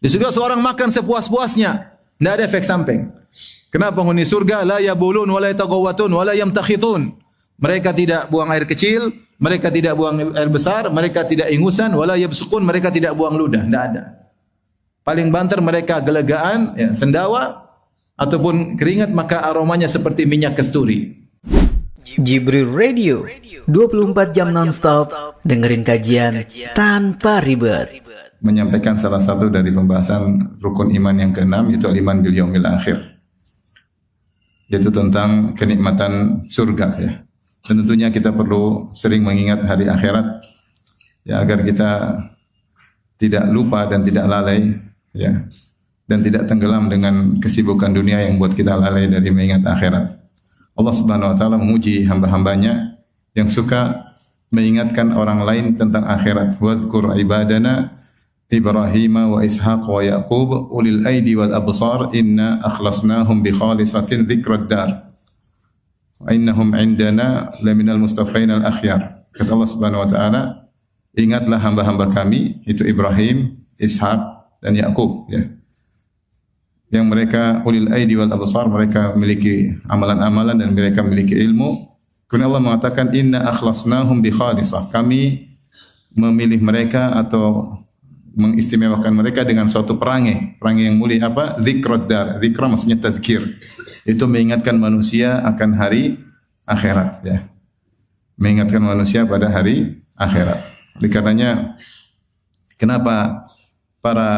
Di surga seorang makan sepuas-puasnya, tidak ada efek samping. Kenapa penghuni surga la yabulun wa la yataghawatun wa la yamtakhitun? Mereka tidak buang air kecil, mereka tidak buang air besar, mereka tidak ingusan, wala yabsuqun, mereka tidak buang ludah, tidak ada. Paling banter mereka gelegaan, ya, sendawa ataupun keringat, maka aromanya seperti minyak kasturi. Jibril Radio, 24 jam nonstop, dengerin kajian tanpa ribet. Menyampaikan salah satu dari pembahasan rukun iman yang keenam, yaitu iman bil yaumil akhir, yaitu tentang kenikmatan surga, ya. Dan tentunya kita perlu sering mengingat hari akhirat, ya, agar kita tidak lupa dan tidak lalai, ya, dan tidak tenggelam dengan kesibukan dunia yang buat kita lalai dari mengingat akhirat. Allah Subhanahu wa taala memuji hamba-hambanya yang suka mengingatkan orang lain tentang akhirat. Wadhkur ibadana Ibrahim wa Ishaq wa Yaqub ulil aidi wal absar inna akhlasnahum bi khalisatin dzikrad dar wa innahum indana laminal mustafain al akhyar. Kata Allah Subhanahu wa taala, ingatlah hamba-hamba kami, itu Ibrahim, Ishaq dan Yaqub, ya, yang mereka ulil aidi wal absar, mereka memiliki amalan-amalan dan mereka memiliki ilmu. Kemudian Allah mengatakan inna akhlasnahum bi khalisah, kami memilih mereka atau mengistimewakan mereka dengan suatu perangai yang mulia. Apa? Dzikrad dar. Dzikra maksudnya tadzkir. Itu mengingatkan manusia akan hari akhirat, ya. Mengingatkan manusia pada hari akhirat. Oleh karenanya, kenapa para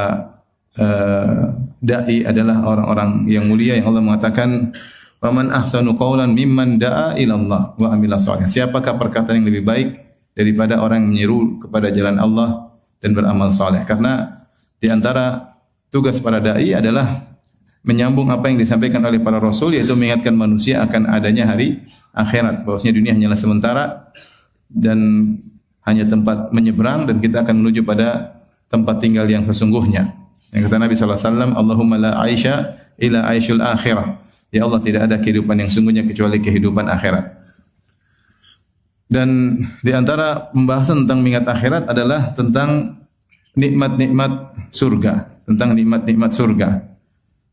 dai adalah orang-orang yang mulia yang Allah mengatakan wa man ahsanu qawlan mimman da'a ila Allah wa amila shalih. Siapakah perkataan yang lebih baik daripada orang yang menyeru kepada jalan Allah dan beramal saleh? Karena di antara tugas para dai adalah menyambung apa yang disampaikan oleh para rasul, yaitu mengingatkan manusia akan adanya hari akhirat, bahwasanya dunia hanyalah sementara dan hanya tempat menyeberang, dan kita akan menuju pada tempat tinggal yang sesungguhnya. Yang kata Nabi sallallahu alaihi wasallam, Allahumma la aisha ila aishul akhirah. Ya Allah, tidak ada kehidupan yang sungguhnya kecuali kehidupan akhirat. Dan di antara pembahasan tentang mengingat akhirat adalah tentang nikmat-nikmat surga, tentang nikmat-nikmat surga.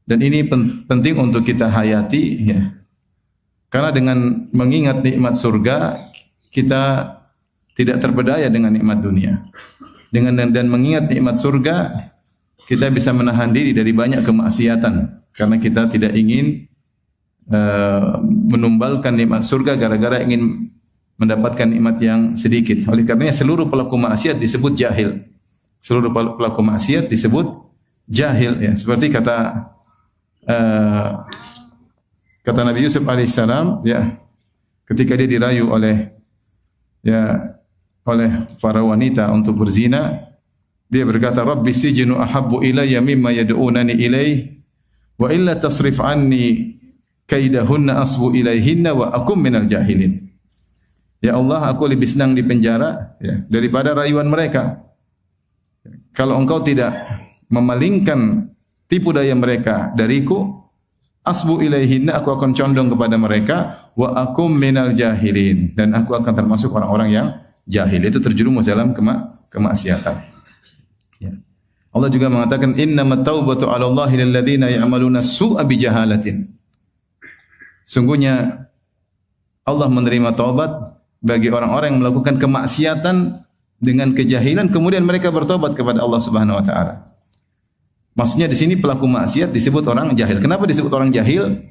Dan ini penting untuk kita hayati, ya. Karena dengan mengingat nikmat surga, kita tidak terpedaya dengan nikmat dunia. Dan mengingat nikmat surga, kita bisa menahan diri dari banyak kemaksiatan, karena kita tidak ingin menumbalkan nikmat surga gara-gara ingin mendapatkan nikmat yang sedikit. Oleh karenanya seluruh pelaku maksiat disebut jahil. Seluruh pelaku maksiat disebut jahil, ya. Seperti kata Nabi Yusuf alaihissalam, ya, ketika dia dirayu oleh para wanita untuk berzina, dia berkata, Rabbi sijnu ahabbu ilayya mimma yad'unani ilaih wa illa tasrif anni kaidahunna asbu ilaihinna wa akum minal jahilin. Ya Allah, aku lebih senang di penjara, ya, daripada rayuan mereka. Kalau engkau tidak memalingkan tipu daya mereka dariku, asbu ilaihinna, aku akan condong kepada mereka, wa akum minal jahilin, dan aku akan termasuk orang-orang yang jahil, itu terjerumus dalam kemaksiatan. Ya. Allah juga mengatakan innamat taubatu 'ala Allahi lil ladzina ya'maluna su'a bi jahalatin. Sungguhnya Allah menerima taubat bagi orang-orang yang melakukan kemaksiatan dengan kejahilan, kemudian mereka bertobat kepada Allah Subhanahu wa taala. Maksudnya di sini pelaku maksiat disebut orang jahil. Kenapa disebut orang jahil?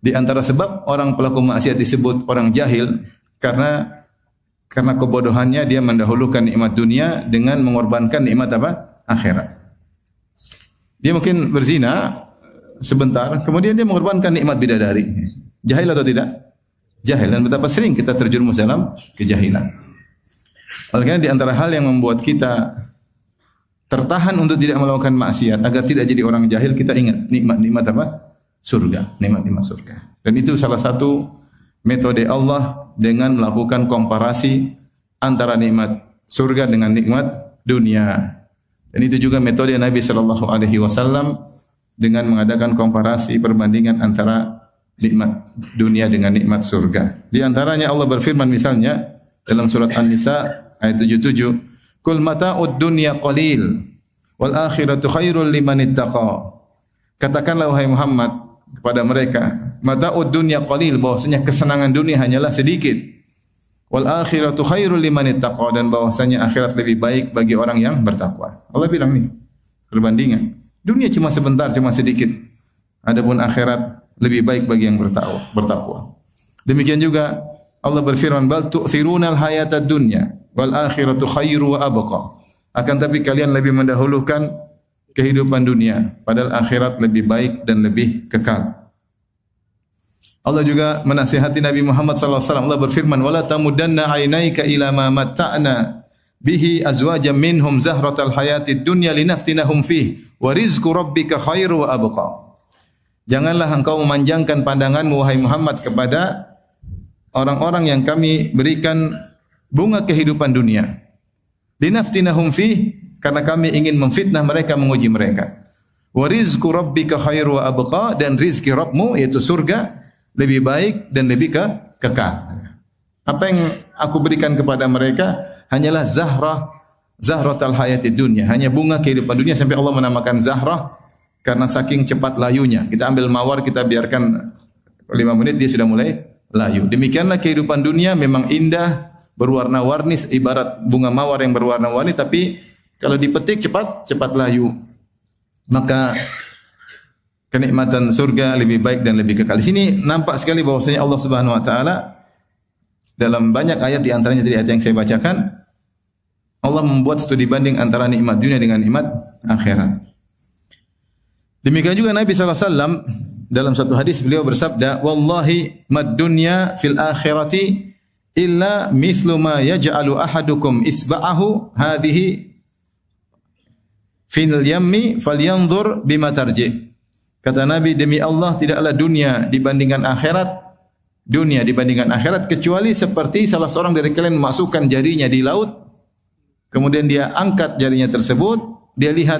Di antara sebab orang pelaku maksiat disebut orang jahil karena kebodohannya dia mendahulukan nikmat dunia dengan mengorbankan nikmat apa? Akhirat. Dia mungkin berzina sebentar, kemudian dia mengorbankan nikmat bidadari. Jahil atau tidak? Jahil. Dan betapa sering kita terjerumus dalam kejahilan. Oleh karena di antara hal yang membuat kita tertahan untuk tidak melakukan maksiat agar tidak jadi orang jahil, kita ingat nikmat-nikmat apa? Surga, nikmat-nikmat surga. Dan itu salah satu metode Allah dengan melakukan komparasi antara nikmat surga dengan nikmat dunia. Dan itu juga metode Nabi sallallahu alaihi wasallam dengan mengadakan komparasi perbandingan antara nikmat dunia dengan nikmat surga. Di antaranya Allah berfirman misalnya dalam surat An-Nisa ayat 77, "Kul mata'ud dunya qalil wal akhiratu khairul liman ittaqa. Katakanlah wahai Muhammad kepada mereka, mata'ud dunya qalil, bahwasanya kesenangan dunia hanyalah sedikit. Wal akhiratu khairul liman ittaqa, dan bahwasanya akhirat lebih baik bagi orang yang bertakwa. Allah bilang nih, perbandingan. Dunia cuma sebentar, cuma sedikit. Adapun akhirat lebih baik bagi yang bertakwa. Demikian juga Allah berfirman, bal tu'thirunal hayatad dunya wal akhiratu khairu wa abqa. Akan tapi kalian lebih mendahulukan kehidupan dunia, padahal akhirat lebih baik dan lebih kekal. Allah juga menasihati Nabi Muhammad sallallahu alaihi wasallam. Allah berfirman, "Wala tamuddanna 'ainaika ila ma matta'na bihi azwajan minhum zahratal hayatid dunya linaftinahum fihi wa rizqu rabbika khairu wa abqa." Janganlah engkau memanjangkan pandanganmu wahai Muhammad kepada orang-orang yang kami berikan bunga kehidupan dunia. Linaftinahum fihi, karena kami ingin memfitnah mereka, menguji mereka. Wa rizqu rabbika khairu wa abqa, dan rizki Rabbmu yaitu surga lebih baik dan lebih kekal. Apa yang aku berikan kepada mereka hanyalah zahratal hayatid dunya, hanya bunga kehidupan dunia, sampai Allah menamakan Zahrah karena saking cepat layunya. Kita ambil mawar, kita biarkan 5 menit dia sudah mulai layu. Demikianlah kehidupan dunia, memang indah, berwarna-warni, ibarat bunga mawar yang berwarna-warni, tapi kalau dipetik cepat layu. Maka kenikmatan surga lebih baik dan lebih kekal. Di sini nampak sekali bahwasanya Allah Subhanahu wa taala dalam banyak ayat, di antaranya tadi ayat yang saya bacakan, Allah membuat studi banding antara nikmat dunia dengan nikmat akhirat. Demikian juga Nabi sallallahu alaihi wasallam dalam satu hadis beliau bersabda, "Wallahi mad dunya fil akhirati illa mithlu ma yaj'alu ahadukum isba'ahu hadhihi fil yammi falyanzur bima tarji." Kata Nabi, demi Allah tidaklah dunia dibandingkan akhirat kecuali seperti salah seorang dari kalian memasukkan jarinya di laut, kemudian dia angkat jarinya tersebut, dia lihat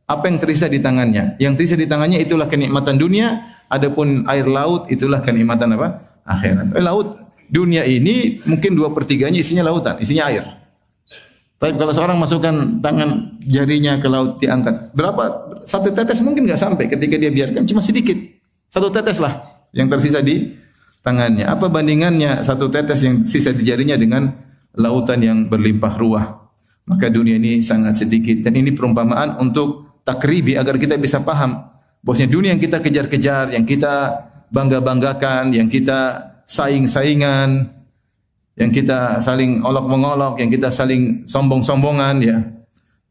apa yang tersisa di tangannya. Yang tersisa di tangannya itulah kenikmatan dunia, adapun air laut itulah kenikmatan apa? Akhirat. Laut dunia ini mungkin 2/3-nya isinya lautan, isinya air. Tapi kalau seorang masukkan tangan jarinya ke laut, diangkat, berapa? Satu tetes mungkin enggak sampai, ketika dia biarkan cuma sedikit. Satu tetes lah yang tersisa di tangannya. Apa bandingannya satu tetes yang sisa di jarinya dengan lautan yang berlimpah ruah? Maka dunia ini sangat sedikit. Dan ini perumpamaan untuk takribi agar kita bisa paham bahwasanya dunia yang kita kejar-kejar, yang kita bangga-banggakan, yang kita saing-saingan, yang kita saling olok-mengolok, yang kita saling sombong-sombongan, ya,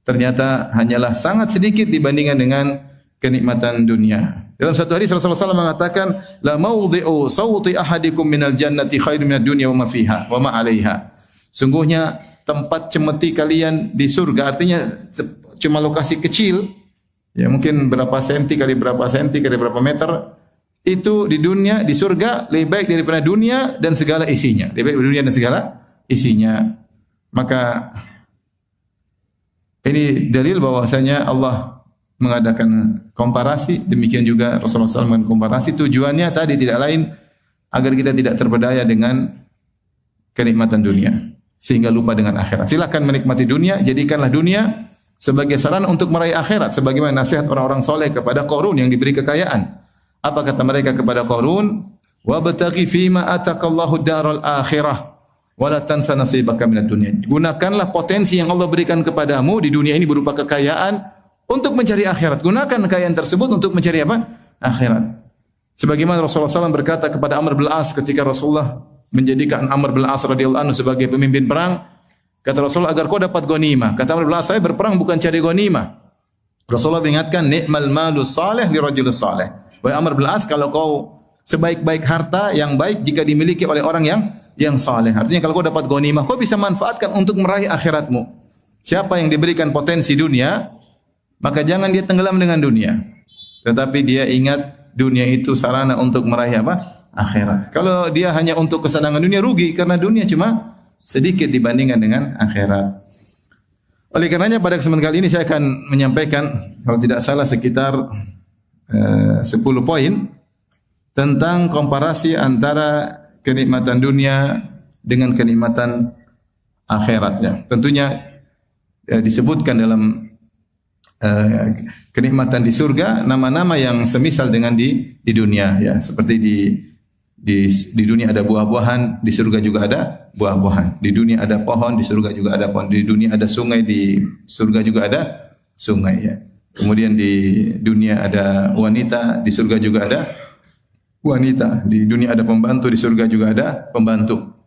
ternyata hanyalah sangat sedikit dibandingkan dengan kenikmatan dunia. Dalam satu hadis Rasulullah SAW mengatakan, la mawdi'u sawti ahadikum minal jannati khairu minad dunya wa ma fiha wa ma 'alaiha. Sungguhnya tempat cemeti kalian di surga, artinya cuma lokasi kecil, ya mungkin berapa senti kali berapa meter, itu di dunia, di surga lebih baik daripada dunia dan segala isinya. Lebih baik daripada dunia dan segala isinya. Maka ini dalil bahwasanya Allah mengadakan komparasi, demikian juga Rasulullah SAW mengkomparasi. Tujuannya tadi tidak lain agar kita tidak terpedaya dengan kenikmatan dunia sehingga lupa dengan akhirat. Silakan menikmati dunia, jadikanlah dunia sebagai sarana untuk meraih akhirat, sebagaimana nasihat orang-orang soleh kepada Qarun yang diberi kekayaan. Apa kata mereka kepada Qarun? Wabtaghi fima atakallahu daral akhirah wala tansa nasibaka minad dunya. Gunakanlah potensi yang Allah berikan kepadamu di dunia ini berupa kekayaan untuk mencari akhirat. Gunakan kekayaan tersebut untuk mencari apa? Akhirat. Sebagaimana Rasulullah SAW berkata kepada Amr bin As ketika Rasulullah menjadikan Amr bin As radhiyallahu anhu sebagai pemimpin perang, kata Rasulullah, agar kau dapat ghanimah. Kata Amr bin As, saya berperang bukan cari ghanimah. Rasulullah mengingatkan, ni'mal malu salih li rajulus salih. Wahai Amr bin As, kalau kau sebaik-baik harta yang baik jika dimiliki oleh orang yang saleh. Artinya kalau kau dapat ghanimah, kau bisa manfaatkan untuk meraih akhiratmu. Siapa yang diberikan potensi dunia, maka jangan dia tenggelam dengan dunia. Tetapi dia ingat dunia itu sarana untuk meraih apa? Akhirat. Kalau dia hanya untuk kesenangan dunia, rugi karena dunia cuma sedikit dibandingkan dengan akhirat. Oleh karenanya pada kesempatan kali ini saya akan menyampaikan, kalau tidak salah sekitar 10 poin tentang komparasi antara kenikmatan dunia dengan kenikmatan akhirat, ya. Tentunya disebutkan dalam kenikmatan di surga, nama-nama yang semisal dengan di dunia ya. Seperti di dunia ada buah-buahan, di surga juga ada buah-buahan. Di dunia ada pohon, di surga juga ada pohon. Di dunia ada sungai, di surga juga ada sungai ya. Kemudian di dunia ada wanita, di surga juga ada wanita. Di dunia ada pembantu, di surga juga ada pembantu.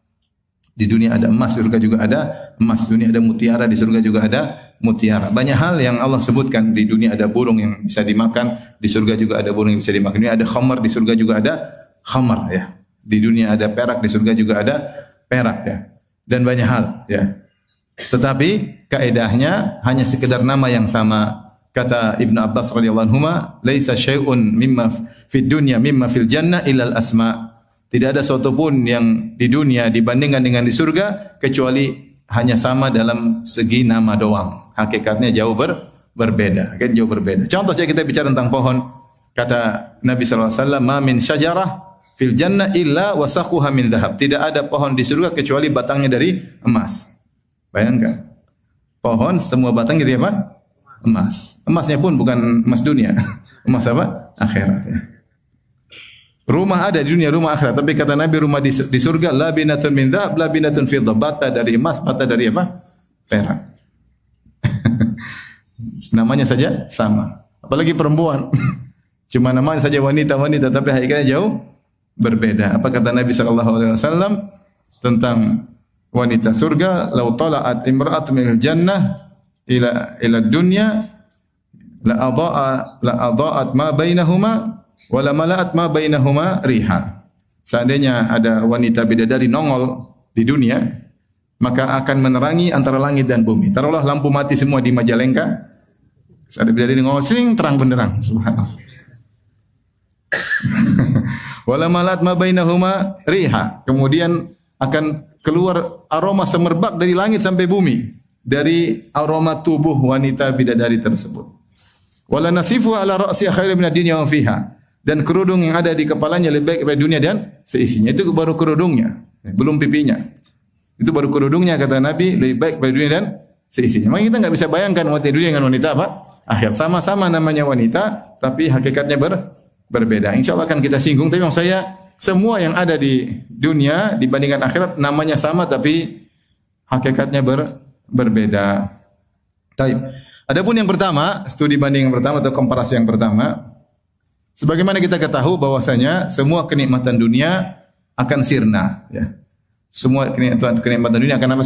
Di dunia ada emas, surga juga ada emas. Di dunia ada mutiara, di surga juga ada mutiara. Banyak hal yang Allah sebutkan. Di dunia ada burung yang bisa dimakan, di surga juga ada burung yang bisa dimakan. Di dunia ada khamar, di surga juga ada khamar ya. Di dunia ada perak, di surga juga ada perak ya. Dan banyak hal ya. Tetapi kaedahnya hanya sekedar nama yang sama. Kata Ibnu Abbas radhiyallahu anhu, "Laisa syai'un mimma fid dunya mimma fil jannah illa al asma." Tidak ada sesuatu pun yang di dunia dibandingkan dengan di surga kecuali hanya sama dalam segi nama doang. Hakikatnya jauh berbeda. Hakikatnya jauh berbeda. Contoh saja kita bicara tentang pohon. Kata Nabi sallallahu alaihi wasallam, "Ma min syajarah fil jannah illa wasaquha min dhahab." Tidak ada pohon di surga kecuali batangnya dari emas. Bayangkan. Pohon semua batangnya dari apa? Emas. Emasnya pun bukan emas dunia. Emas apa? Akhirat ya. Rumah ada di dunia, rumah akhirat. Tapi kata Nabi, rumah di surga, labinatun min dhahab, labinatun fiddah. Bata dari emas, bata dari apa? Perak. Namanya saja sama. Apalagi perempuan. Cuma namanya saja wanita-wanita, tapi hakikatnya jauh berbeda. Apa kata Nabi SAW tentang wanita surga? Lau tala'at imra'atu minal jannah ila dunya la adha'at ma bainahuma wala mala'at ma bainahuma riha. Seandainya ada wanita bidadari nongol di dunia, maka akan menerangi antara langit dan bumi. Taruhlah lampu mati semua di Majalengka, ada bidadari nongol, cing, terang benderang. Subhanallah. Wala mala'at ma bainahuma riha. Kemudian akan keluar aroma semerbak dari langit sampai bumi, dari aroma tubuh wanita bidadari tersebut. Wala nasifu ala ra'si khairu minad dunya wa fiha. Dan kerudung yang ada di kepalanya lebih baik daripada dunia dan seisinya. Itu baru kerudungnya, belum pipinya. Itu baru kerudungnya, kata Nabi, lebih baik daripada dunia dan seisinya. Maka kita enggak bisa bayangkan wanita dunia dengan wanita apa? Akhir. Sama-sama namanya wanita, tapi hakikatnya berbeda. Insyaallah akan kita singgung. Tapi maksud saya, semua yang ada di dunia dibandingkan akhirat namanya sama, tapi hakikatnya berbeda. Baik. Adapun yang pertama, studi banding yang pertama atau komparasi yang pertama, sebagaimana kita ketahui bahwasanya semua kenikmatan dunia akan sirna ya. Semua kenikmatan dunia akan apa?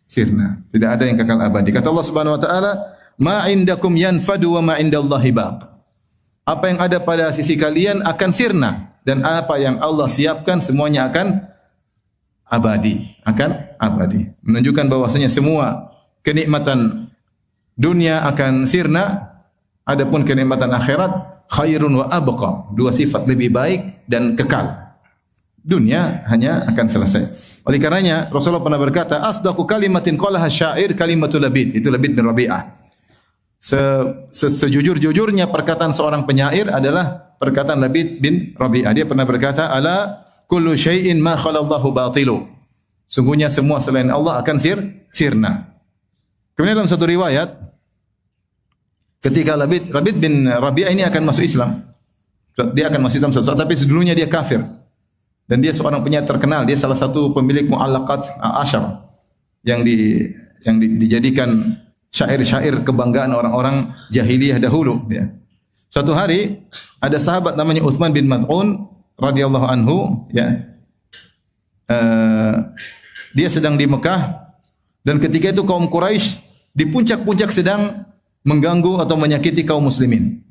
Sirna. Tidak ada yang kekal abadi. Kata Allah Subhanahu wa taala, "Ma indakum yanfadu wa ma indallahi baq." Apa yang ada pada sisi kalian akan sirna, dan apa yang Allah siapkan semuanya akan abadi, Menunjukkan bahwasanya semua kenikmatan dunia akan sirna, adapun kenikmatan akhirat khairun wa abqa. Dua sifat, lebih baik dan kekal. Dunia hanya akan selesai. Oleh karenanya Rasulullah pernah berkata, asdaqu kalimatin qalaha syair kalimatul Labid. Itu Labid bin Rabi'ah. Sejujur-jujurnya perkataan seorang penyair adalah perkataan Labid bin Rabi'ah. Dia pernah berkata, ala kullu syai'in ma khalallahu batilu. Sungguhnya semua selain Allah akan sirna. Kemudian dalam satu riwayat, ketika Labid bin Rabi'ah ini akan masuk Islam. Dia akan masuk Islam suatu saat, tapi sebelumnya dia kafir. Dan dia seorang penyair terkenal. Dia salah satu pemilik mu'allaqat asyar yang dijadikan syair-syair kebanggaan orang-orang jahiliyah dahulu ya. Suatu hari ada sahabat namanya Utsman bin Maz'un radhiyallahu anhu ya. Dia sedang di Mekah, dan ketika itu kaum Quraisy di puncak-puncak sedang mengganggu atau menyakiti kaum muslimin.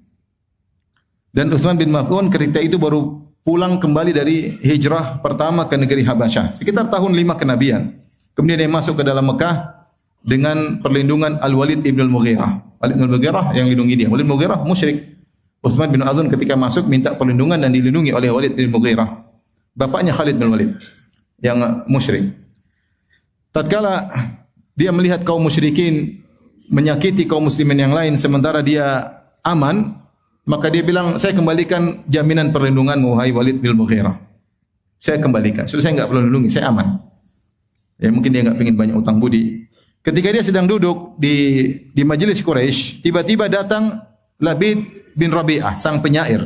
Dan Utsman bin Maz'un ketika itu baru pulang kembali dari hijrah pertama ke negeri Habasyah, sekitar tahun 5 kenabian. Kemudian dia masuk ke dalam Mekah dengan perlindungan Al-Walid ibn Al-Mughirah. Walid ibn Al-Mughirah yang lindungi dia. Walid ibn Al-Mughirah musyrik. Utsman bin Maz'un ketika masuk minta perlindungan dan dilindungi oleh Walid ibn Al-Mughirah. Bapaknya Khalid bin Walid yang musyrik. Tatkala dia melihat kaum musyrikin menyakiti kaum muslimin yang lain sementara dia aman, maka dia bilang, saya kembalikan jaminan perlindungan wahai Walid bin Mughirah. Saya kembalikan. Sudah, saya enggak perlu lindungi, saya aman. Ya mungkin dia enggak ingin banyak utang budi ketika dia sedang duduk di majelis Quraisy, tiba-tiba datang Labid bin Rabi'ah, sang penyair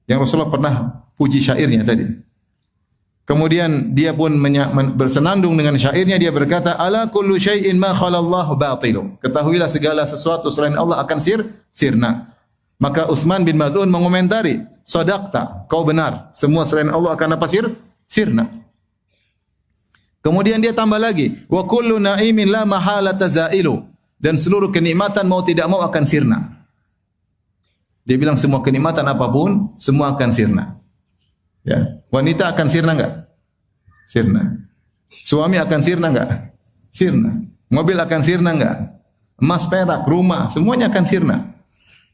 yang Rasulullah pernah puji syairnya tadi. Kemudian dia pun bersenandung dengan syairnya, dia berkata, ala kullu syai'in ma khalallahu batilu. Ketahuilah segala sesuatu selain Allah akan sirna. Maka Utsman bin Maz'un mengomentari, sadaqta, kau benar. Semua selain Allah akan apa? Sirna. Kemudian dia tambah lagi, wa kullu na'imin la mahalata zailu. Dan seluruh kenikmatan mau tidak mau akan sirna. Dia bilang semua kenikmatan apapun, semua akan sirna. Ya, wanita akan sirna enggak? Sirna. Suami akan sirna enggak? Sirna. Mobil akan sirna enggak? Emas, perak, rumah, semuanya akan sirna.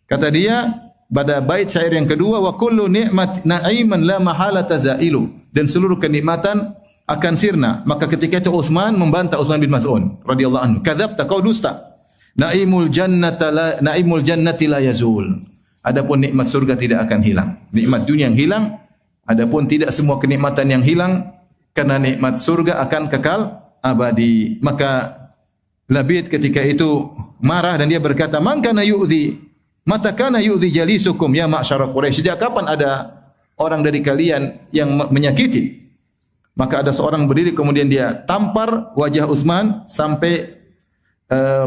Kata dia pada bait syair yang kedua, wa kullu ni'mat na'iman la mahalata zailu. Dan seluruh kenikmatan akan sirna. Maka ketika itu Utsman membantah Utsman bin Maz'un radhiyallahu anhu, kadzabta, kau dusta. Naimul jannati la yazul. Adapun nikmat surga tidak akan hilang. Nikmat dunia yang hilang, adapun tidak semua kenikmatan yang hilang, karena nikmat surga akan kekal abadi. Maka Labid ketika itu marah dan dia berkata, "Man kana yu'dhi? Mata kana yu'dhi jalisukum ya ma'syara Quraisy?" Sejak kapan ada orang dari kalian yang menyakiti? Maka ada seorang berdiri kemudian dia tampar wajah Utsman sampai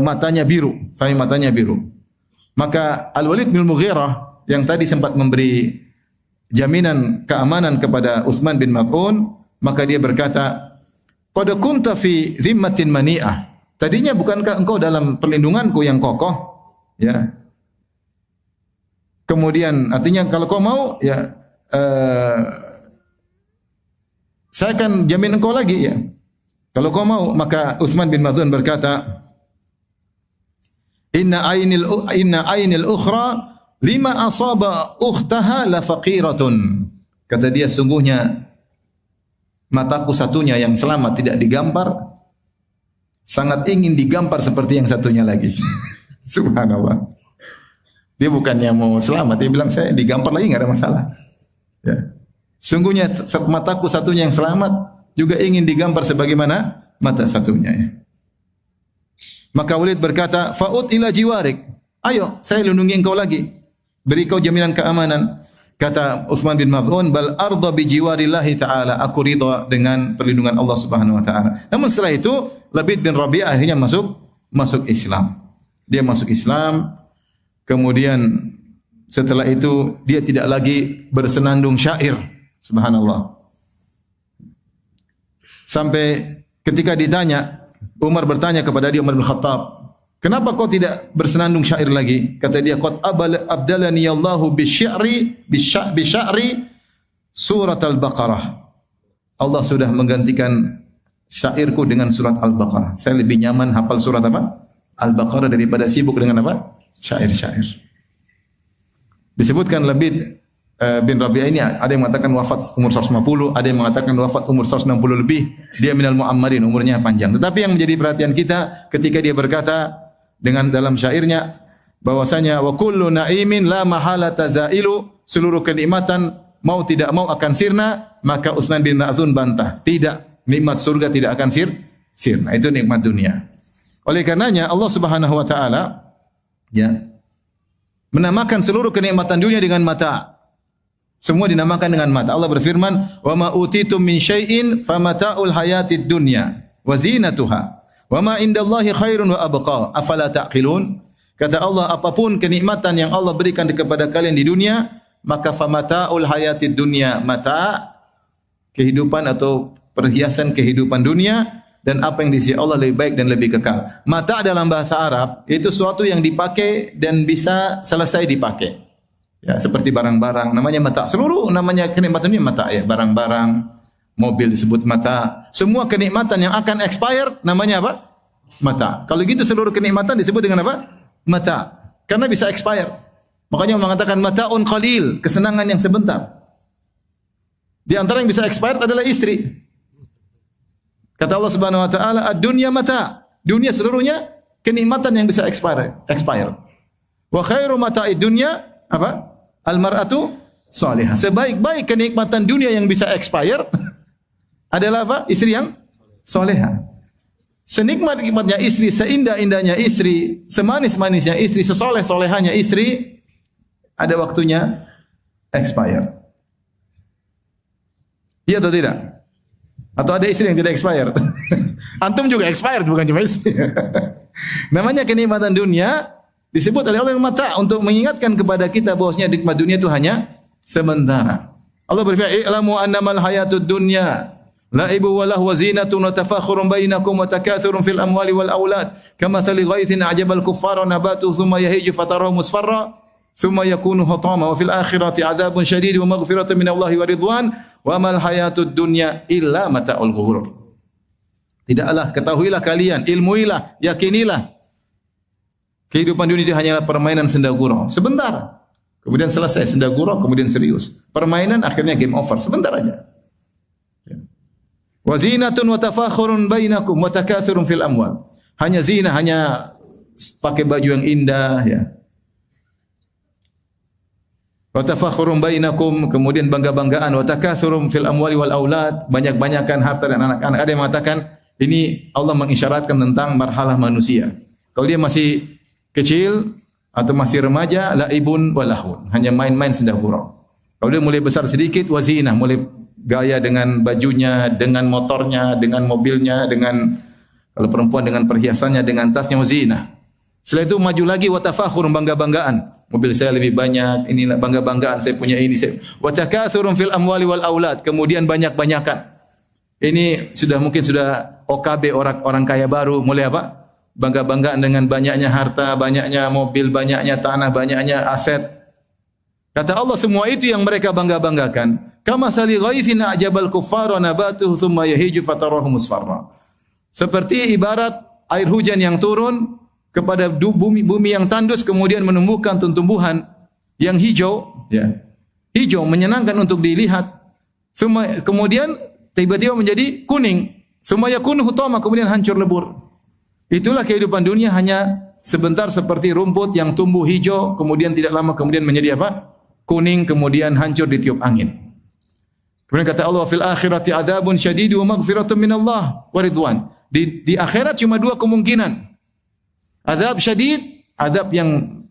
matanya biru, Maka Al-Walid bin Mughirah yang tadi sempat memberi jaminan keamanan kepada Utsman bin Maz'un, maka dia berkata, "Qad kunta fi dhimmatin mani'ah." Tadinya bukankah engkau dalam perlindunganku yang kokoh? Ya. Kemudian artinya kalau kau mau ya saya akan jamin engkau lagi ya. Kalau kau mau, maka Utsman bin Maz'un berkata, Inna ainil ukhra lima asaba ukhtaha la faqiratun. Kata dia, sungguhnya mataku satunya yang selamat tidak digampar, sangat ingin digampar seperti yang satunya lagi. Subhanallah. Dia bukannya mau selamat, dia bilang saya digampar lagi enggak ada masalah. Ya. Sungguhnya mataku satunya yang selamat juga ingin digampar sebagaimana mata satunya ya. Maka Walid berkata, "Fa'ud ila jiwarik." Ayo, saya lindungi engkau lagi. Beri kau jaminan keamanan. Kata Utsman bin Maz'un, "Bal arda bi jiwarillahi ta'ala." Aku ridha dengan perlindungan Allah Subhanahu wa taala. Namun setelah itu, Labid bin Rabi'ah akhirnya masuk Islam. Dia masuk Islam. Kemudian setelah itu dia tidak lagi bersenandung syair. Subhanallah. Sampai ketika ditanya, Umar bertanya kepada dia, Umar bin Khattab, kenapa kau tidak bersenandung syair lagi? Kata dia, qad abdalani Allahu bisya'ri surat Al-Baqarah. Allah sudah menggantikan syairku dengan surat Al-Baqarah. Saya lebih nyaman hafal surat apa? Al-Baqarah daripada sibuk dengan apa? Syair-syair. Disebutkan Labid bin Rabi'ah ini ada yang mengatakan wafat umur 150, ada yang mengatakan wafat umur 160 lebih. Dia minal mu'ammarin, umurnya panjang. Tetapi yang menjadi perhatian kita ketika dia berkata dengan dalam syairnya bahwasanya wa kullu na'imin la mahalata zailu, seluruh kenikmatan mau tidak mau akan sirna, maka Utsman bin Maz'un bantah, tidak, nikmat surga tidak akan sirna. Itu nikmat dunia. Oleh karenanya Allah Subhanahu wa taala ya menamakan seluruh kenikmatan dunia dengan mata. Semua dinamakan dengan mata. Allah berfirman, "Wa ma utitum min syai'in famata'ul hayatid dunya wa zinatuha wa ma indallahi khairun wa abqa. Afala ta'qilun?" Kata Allah, apapun kenikmatan yang Allah berikan kepada kalian di dunia, maka famata'ul hayatid dunya, mata kehidupan atau perhiasan kehidupan dunia, dan apa yang di sisi Allah lebih baik dan lebih kekal. Mata dalam bahasa Arab itu suatu yang dipakai dan bisa selesai dipakai. Ya, seperti barang-barang, namanya mata. Seluruh namanya kenikmatan ini mata ya. Barang-barang, mobil disebut mata. Semua kenikmatan yang akan expired namanya apa? Mata. Kalau gitu seluruh kenikmatan disebut dengan apa? Mata. Karena bisa expired. Makanya mengatakan mata'un qalil, kesenangan yang sebentar. Di antara yang bisa expired adalah istri. Kata Allah Subhanahu wa taala, "Ad-dunya mata." Dunia seluruhnya kenikmatan yang bisa expired. Wa khairu mata'id dunya apa? Al-mar'atu salihah. Sebaik-baik kenikmatan dunia yang bisa expired adalah apa? Istri yang salihah. senikmat-nikmatnya istri, seindah-indahnya istri, semanis-manisnya istri, sesoleh-solehanya istri, ada waktunya expire. Iya atau tidak? Atau ada istri yang tidak expired? Antum juga expired, bukan cuma istri. Namanya kenikmatan dunia disebut oleh Allah mata untuk mengingatkan kepada kita bahwasanya nikmat dunia itu hanya sementara. Allah berfirman, "I'lamu annamal hayatud dunya la'ibu wa lahu zinatun wa tafakhurun bainakum wa takathurun fil amwali wal aulad kamathali ghaithin a'jabal kuffara nabatuhu thumma yahiju fatarahu musfarra thumma yakunu hutama wa fil akhirati 'adzabun syadid wa maghfiratun minallahi wa ridwan wa mal hayatud dunya illa mata'ul ghurur." Tidaklah, ketahuilah kalian, ilmuilah, yakinilah, kehidupan dunia itu hanyalah permainan senda gurau. Sebentar. Kemudian selesai senda gurau, kemudian serius. Permainan akhirnya game over. Sebentar aja. Wa zinatun wa tafakhurun bainakum wa takathurun fil amwal. Hanya zina, hanya pakai baju yang indah, ya. Wa tafakhurun bainakum, kemudian bangga-banggaan, wa takathurun fil amwali wal aulad, banyak-banyakan harta dan anak-anak. Ada yang mengatakan ini Allah mengisyaratkan tentang marhalah manusia. Kalau dia masih kecil atau masih remaja, laibun walahun, hanya main-main senda gurau. Kalau dia mulai besar sedikit, wazinah, mulai gaya dengan bajunya, dengan motornya, dengan mobilnya, dengan kalau perempuan dengan perhiasannya, dengan tasnya, wazinah. Setelah itu maju lagi watafakhur, bangga-banggaan. Mobil saya lebih banyak, ini bangga-banggaan saya punya ini. Wa takatsurun fil amwali wal aulad, kemudian banyak-banyakan. Ini mungkin sudah OKB, orang kaya baru, mulai apa? Bangga-banggaan dengan banyaknya harta, banyaknya mobil, banyaknya tanah, banyaknya aset. Kata Allah, semua itu yang mereka bangga-banggakan. Kama thali ghaithin a'jabal kuffara nabatuhu thumma yahiju fatarahu musfarra. Seperti ibarat air hujan yang turun kepada bumi yang tandus, kemudian menumbuhkan tumbuhan yang hijau, ya. Hijau menyenangkan untuk dilihat. Kemudian tiba-tiba menjadi kuning. Semuanya kuning hutama, kemudian hancur lebur. Itulah kehidupan dunia, hanya sebentar seperti rumput yang tumbuh hijau, kemudian tidak lama kemudian menjadi apa? Kuning, kemudian hancur ditiup angin. Kemudian kata Allah, fil akhirati adzabun syadid wa maghfiratun minallah wa ridwan. Di akhirat cuma dua kemungkinan. Azab syadid, azab yang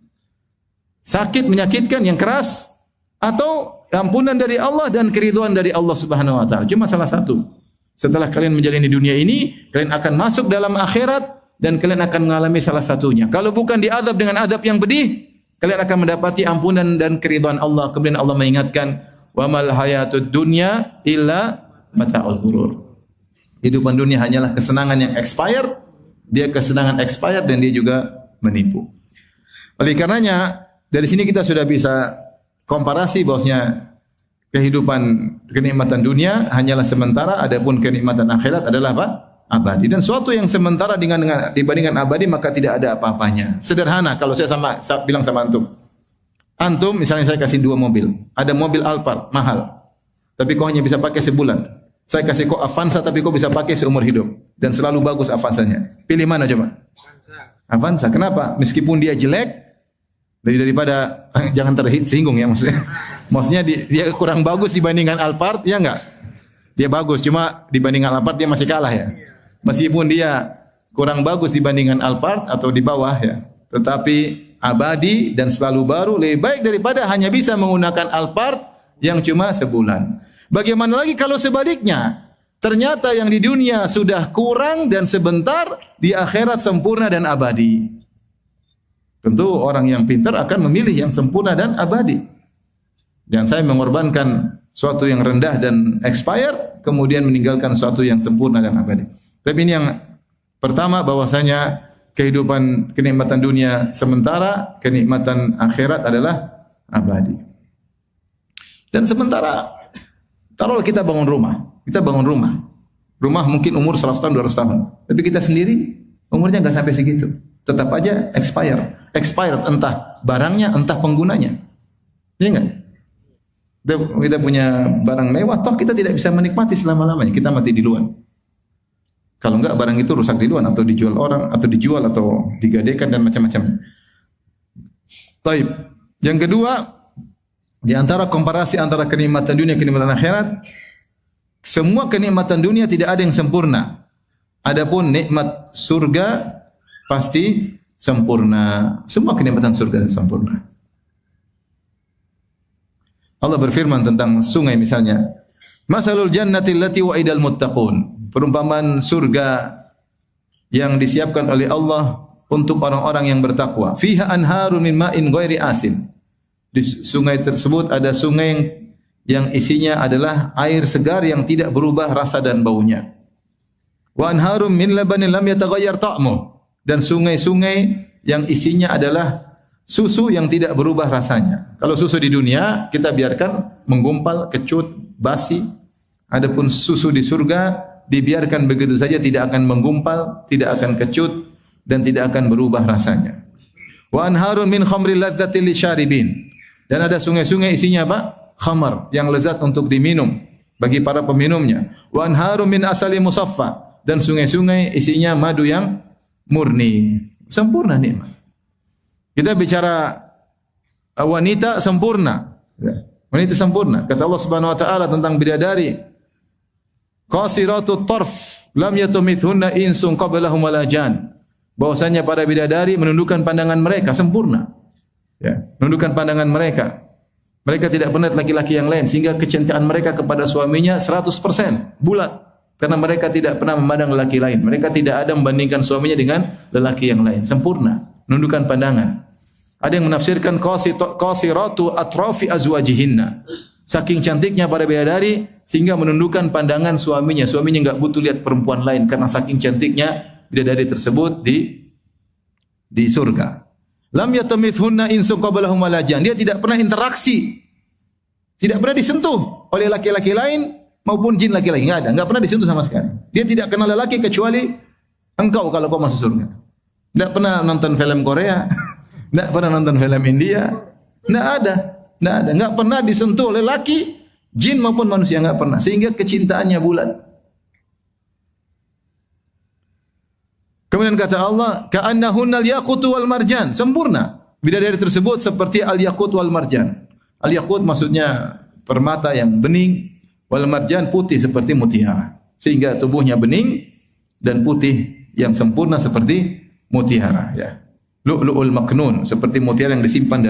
sakit, menyakitkan, yang keras, atau ampunan dari Allah dan keridhaan dari Allah Subhanahu wa taala. Cuma salah satu. Setelah kalian menjalani dunia ini, kalian akan masuk dalam akhirat dan kalian akan mengalami salah satunya. Kalau bukan diazab dengan azab yang pedih, kalian akan mendapati ampunan dan keridhaan Allah. Kemudian Allah mengingatkan, wa mal hayatud dunya illa mata'ul ghurur. Kehidupan dunia hanyalah kesenangan yang expired. Dia kesenangan expired dan dia juga menipu. Oleh karenanya, dari sini kita sudah bisa komparasi bahwasanya kehidupan kenikmatan dunia hanyalah sementara, adapun kenikmatan akhirat adalah apa? Abadi. Dan suatu yang sementara dibandingkan abadi maka tidak ada apa-apanya. Sederhana kalau saya bilang sama antum. Antum misalnya saya kasih 2 mobil. Ada mobil Alphard mahal. Tapi kau hanya bisa pakai sebulan. Saya kasih kau Avanza tapi kau bisa pakai seumur hidup dan selalu bagus Avanzanya. Pilih mana coba? Avanza. Kenapa? Meskipun dia jelek, daripada jangan tersinggung ya maksudnya. Maksudnya dia kurang bagus dibandingkan Alphard, ya enggak? Dia bagus, cuma dibandingkan Alphard dia masih kalah ya. Meskipun dia kurang bagus dibandingkan Alphard atau di bawah ya, tetapi abadi dan selalu baru lebih baik daripada hanya bisa menggunakan Alphard yang cuma sebulan. Bagaimana lagi kalau sebaliknya? Ternyata yang di dunia sudah kurang dan sebentar, di akhirat sempurna dan abadi. Tentu orang yang pintar akan memilih yang sempurna dan abadi. Dan saya mengorbankan suatu yang rendah dan expired, kemudian meninggalkan suatu yang sempurna dan abadi. Tapi ini yang pertama, bahwasanya kehidupan kenikmatan dunia sementara, kenikmatan akhirat adalah abadi. Dan sementara, taruhlah kita bangun rumah. Rumah mungkin umur 100 tahun, 200 tahun. Tapi kita sendiri umurnya enggak sampai segitu. Tetap aja expired, entah barangnya, entah penggunanya. Iya enggak? Kita punya barang mewah, toh kita tidak bisa menikmati selama-lamanya. Kita mati di luar. Kalau enggak, barang itu rusak di luar, atau dijual orang, atau dijual, atau digadaikan, dan macam-macam. Taib. Yang kedua, di antara komparasi antara kenikmatan dunia dan kenikmatan akhirat, semua kenikmatan dunia tidak ada yang sempurna. Adapun nikmat surga pasti sempurna. Semua kenikmatan surga sempurna. Allah berfirman tentang sungai misalnya, Masalul jannati allati wa'idal muttaqun. Perumpamaan surga yang disiapkan oleh Allah untuk orang-orang yang bertakwa. Fiha anharun min ma'in ghairi asin. Di sungai tersebut ada sungai yang isinya adalah air segar yang tidak berubah rasa dan baunya. Wa anharum min labanin lam yataghayyar ta'muh. Dan sungai-sungai yang isinya adalah susu yang tidak berubah rasanya. Kalau susu di dunia kita biarkan menggumpal, kecut, basi. Adapun susu di surga dibiarkan begitu saja, tidak akan menggumpal, tidak akan kecut dan tidak akan berubah rasanya. Wa anharun min khamril ladzati lisyaribin. Dan ada sungai-sungai isinya apa? Khamar yang lezat untuk diminum bagi para peminumnya. Wa anharun min asali musaffa. Dan sungai-sungai isinya madu yang murni. Sempurna nikmat. Kita bicara wanita sempurna. Wanita sempurna. Kata Allah Subhanahu wa taala tentang bidadari, qasiratut tarf lam yatumithunna insun qablahum wala jan. Bahwasanya para bidadari menundukkan pandangan mereka sempurna. Ya, menundukkan pandangan mereka. Mereka tidak pernah laki-laki yang lain sehingga kecintaan mereka kepada suaminya 100% bulat. Karena mereka tidak pernah memandang lelaki lain. Mereka tidak ada membandingkan suaminya dengan lelaki yang lain. Sempurna, menundukkan pandangan. Ada yang menafsirkan qasiratu atrafi azwajihinna. Saking cantiknya para bidadari sehingga menundukkan pandangan suaminya. Suaminya enggak butuh lihat perempuan lain karena saking cantiknya bidadari tersebut di surga. Lam yatamithunna insun qablahum wala jan. Dia tidak pernah interaksi. Tidak pernah disentuh oleh laki-laki lain maupun jin laki-laki. Enggak pernah disentuh sama sekali. Dia tidak kenal lelaki kecuali engkau kalau kau masuk surga. Enggak pernah nonton film Korea, enggak pernah nonton film India. Enggak ada. Enggak pernah disentuh oleh laki, jin maupun manusia, enggak pernah. Sehingga kecintaannya bulat. Kemudian kata Allah, ka'annahunnal yaqutu wal marjan, sempurna. Bidadari tersebut seperti al-yaqut wal marjan. Al-yaqut maksudnya permata yang bening, wal marjan putih seperti mutiara. Sehingga tubuhnya bening dan putih yang sempurna seperti mutiara, ya. Lu'lu'ul maknun, seperti mutiara yang disimpan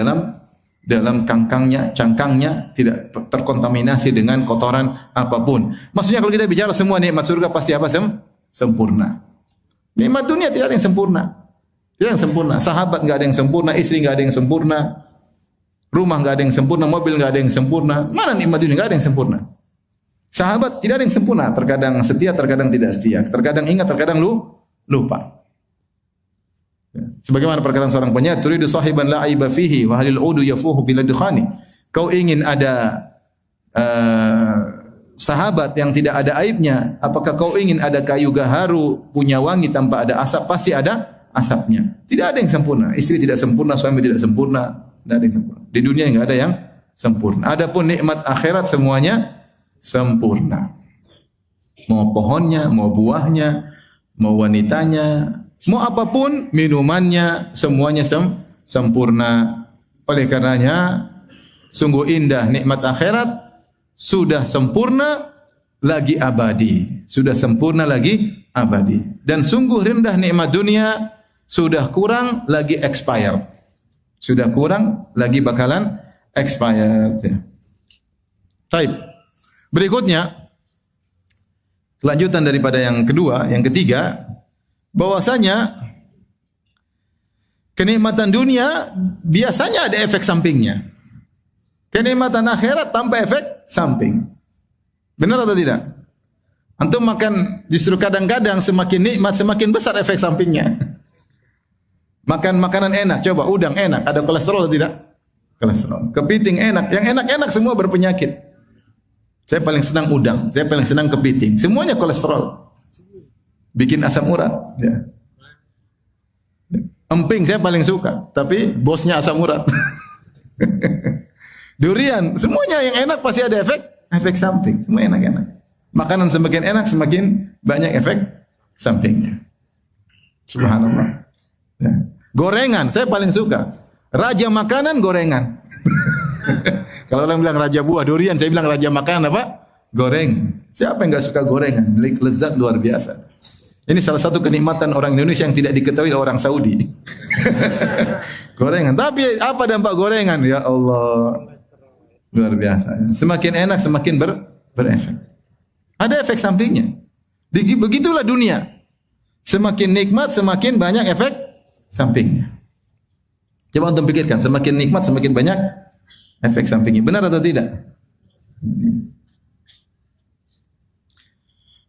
dalam cangkangnya tidak terkontaminasi dengan kotoran apapun. Maksudnya kalau kita bicara semua nikmat surga pasti apa? Sempurna. Nikmat dunia tidak ada yang sempurna. Tidak ada yang sempurna. Sahabat enggak ada yang sempurna, istri enggak ada yang sempurna. Rumah enggak ada yang sempurna, mobil enggak ada yang sempurna. Mana nikmat dunia? Enggak ada yang sempurna. Sahabat tidak ada yang sempurna, terkadang setia, terkadang tidak setia. Terkadang ingat, terkadang lupa. Sebagaimana perkataan seorang penyair, turidu sahiban la aiba fihi wa halil udu yafuhu bila dukhani. Kau ingin ada sahabat yang tidak ada aibnya, apakah kau ingin ada kayu gaharu punya wangi tanpa ada asap? Pasti ada asapnya. Tidak ada yang sempurna. Istri tidak sempurna, suami tidak sempurna, tidak ada yang sempurna. Di dunia enggak ada yang sempurna. Adapun nikmat akhirat semuanya sempurna. Mau pohonnya, mau buahnya, mau wanitanya, mau apapun minumannya, semuanya sempurna. Oleh karenanya sungguh indah nikmat akhirat. Sudah sempurna lagi abadi. Sudah sempurna lagi abadi. Dan sungguh rendah nikmat dunia, sudah kurang lagi expired. Sudah kurang lagi bakalan expired. Ya. Baik. Berikutnya kelanjutan daripada yang kedua, yang ketiga, bahwasanya kenikmatan dunia biasanya ada efek sampingnya. Kenikmatan akhirat tanpa efek samping. Benar atau tidak? Antum makan justru kadang-kadang semakin nikmat semakin besar efek sampingnya. Makan makanan enak, coba udang enak, ada kolesterol atau tidak? Kolesterol. Kepiting enak, yang enak-enak semua berpenyakit. Saya paling senang udang, saya paling senang kepiting. Semuanya kolesterol. Bikin asam urat, ya. Emping saya paling suka, tapi bosnya asam urat. Durian, semuanya yang enak pasti ada efek samping. Semua enak-enak. Makanan semakin enak semakin banyak efek sampingnya. Subhanallah. Ya. Gorengan, saya paling suka. Raja makanan gorengan. Kalau orang bilang raja buah durian, saya bilang raja makanan apa? Goreng. Siapa yang enggak suka gorengan? Lezat luar biasa. Ini salah satu kenikmatan orang Indonesia yang tidak diketahui oleh orang Saudi. Gorengan. Tapi apa dampak gorengan? Ya Allah. Luar biasa. Semakin enak, semakin berefek. Ada efek sampingnya. Begitulah dunia. Semakin nikmat, semakin banyak efek sampingnya. Coba untuk pikirkan, semakin nikmat, semakin banyak efek sampingnya. Benar atau tidak?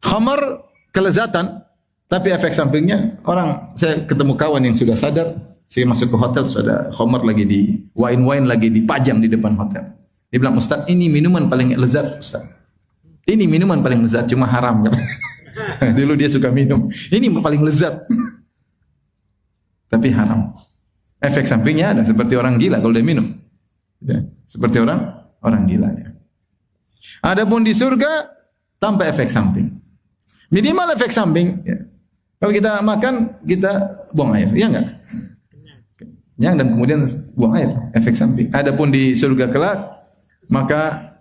Khamar kelezatan, tapi efek sampingnya saya ketemu kawan yang sudah sadar, saya masuk ke hotel terus ada khamar lagi wine lagi dipajang di depan hotel. Dia bilang, "Ustaz, ini minuman paling lezat, Ustaz. Ini minuman paling lezat, cuma haram." Dulu dia suka minum. Ini paling lezat. Tapi haram. Efek sampingnya ada seperti orang gila kalau dia minum. Ya, seperti orang gila ya. Adapun di surga tanpa efek samping. Minimal efek samping ya. Kalau kita makan, kita buang air, ya enggak? Ya, dan kemudian buang air, efek samping. Adapun di surga kelak, maka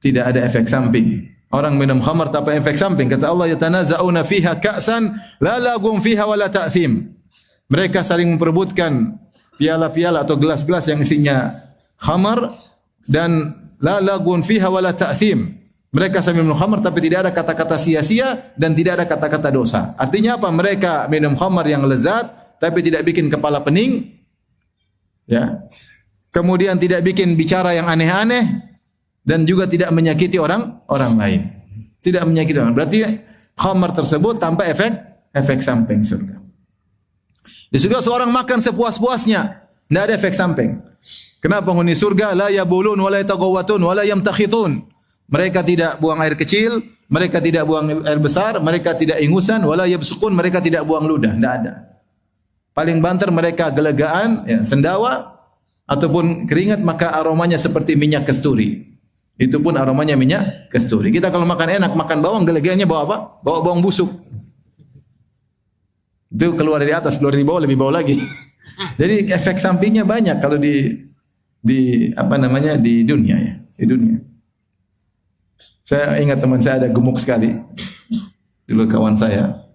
tidak ada efek samping. Orang minum khamar tanpa efek samping. Kata Allah, yatanaza'una fiha ka'san la lagum fiha wala ta'thim. Mereka saling memperebutkan piala-piala atau gelas-gelas yang isinya khamar dan la lagun fiha wala ta'thim. Mereka sambil minum khamar tapi tidak ada kata-kata sia-sia dan tidak ada kata-kata dosa. Artinya apa? Mereka minum khamar yang lezat tapi tidak bikin kepala pening. Ya. Kemudian tidak bikin bicara yang aneh-aneh dan juga tidak menyakiti orang lain. Tidak menyakiti orang. Berarti khamar tersebut tanpa efek samping surga. Di surga seorang makan sepuas-puasnya, tidak ada efek samping. Kenapa penghuni surga la yabulun wa la yataghawatun wa la yamtakhitun? Mereka tidak buang air kecil, mereka tidak buang air besar, mereka tidak ingusan, wala yabsukun, mereka tidak buang ludah, tidak ada. Paling banter mereka gelegaan, ya, sendawa ataupun keringat, maka aromanya seperti minyak kasturi. Itu pun aromanya minyak kasturi. Kita kalau makan enak, makan bawang, gelegaannya bawa apa? Bawa bawang busuk. Itu keluar dari atas, keluar dari bawah, lebih bawah lagi. Jadi efek sampingnya banyak kalau di dunia ya, di dunia. Saya ingat teman saya ada gemuk sekali. Dulu kawan saya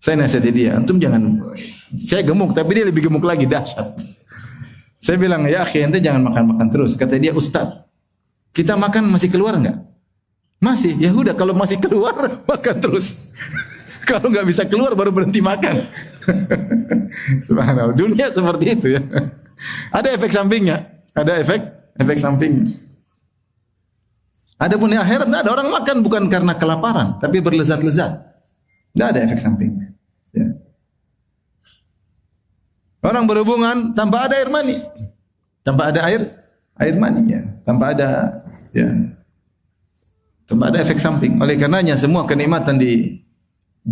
nasihati dia, antum jangan, saya gemuk tapi dia lebih gemuk lagi, dahsyat. Saya bilang, ya akhi, ente jangan makan-makan terus. Kata dia, Ustaz, kita makan masih keluar enggak? Masih. Ya udah, kalau masih keluar makan terus. Kalau enggak bisa keluar baru berhenti makan. Subhanallah, dunia seperti itu ya. Ada efek sampingnya, ada efek sampingnya. Adapun di akhirat tidak ada, orang makan bukan karena kelaparan, tapi berlezat-lezat. Tidak ada efek sampingnya. Ya. Orang berhubungan tanpa ada air mani, tanpa ada air mani, ya. Tanpa ada efek samping. Oleh karenanya semua kenikmatan di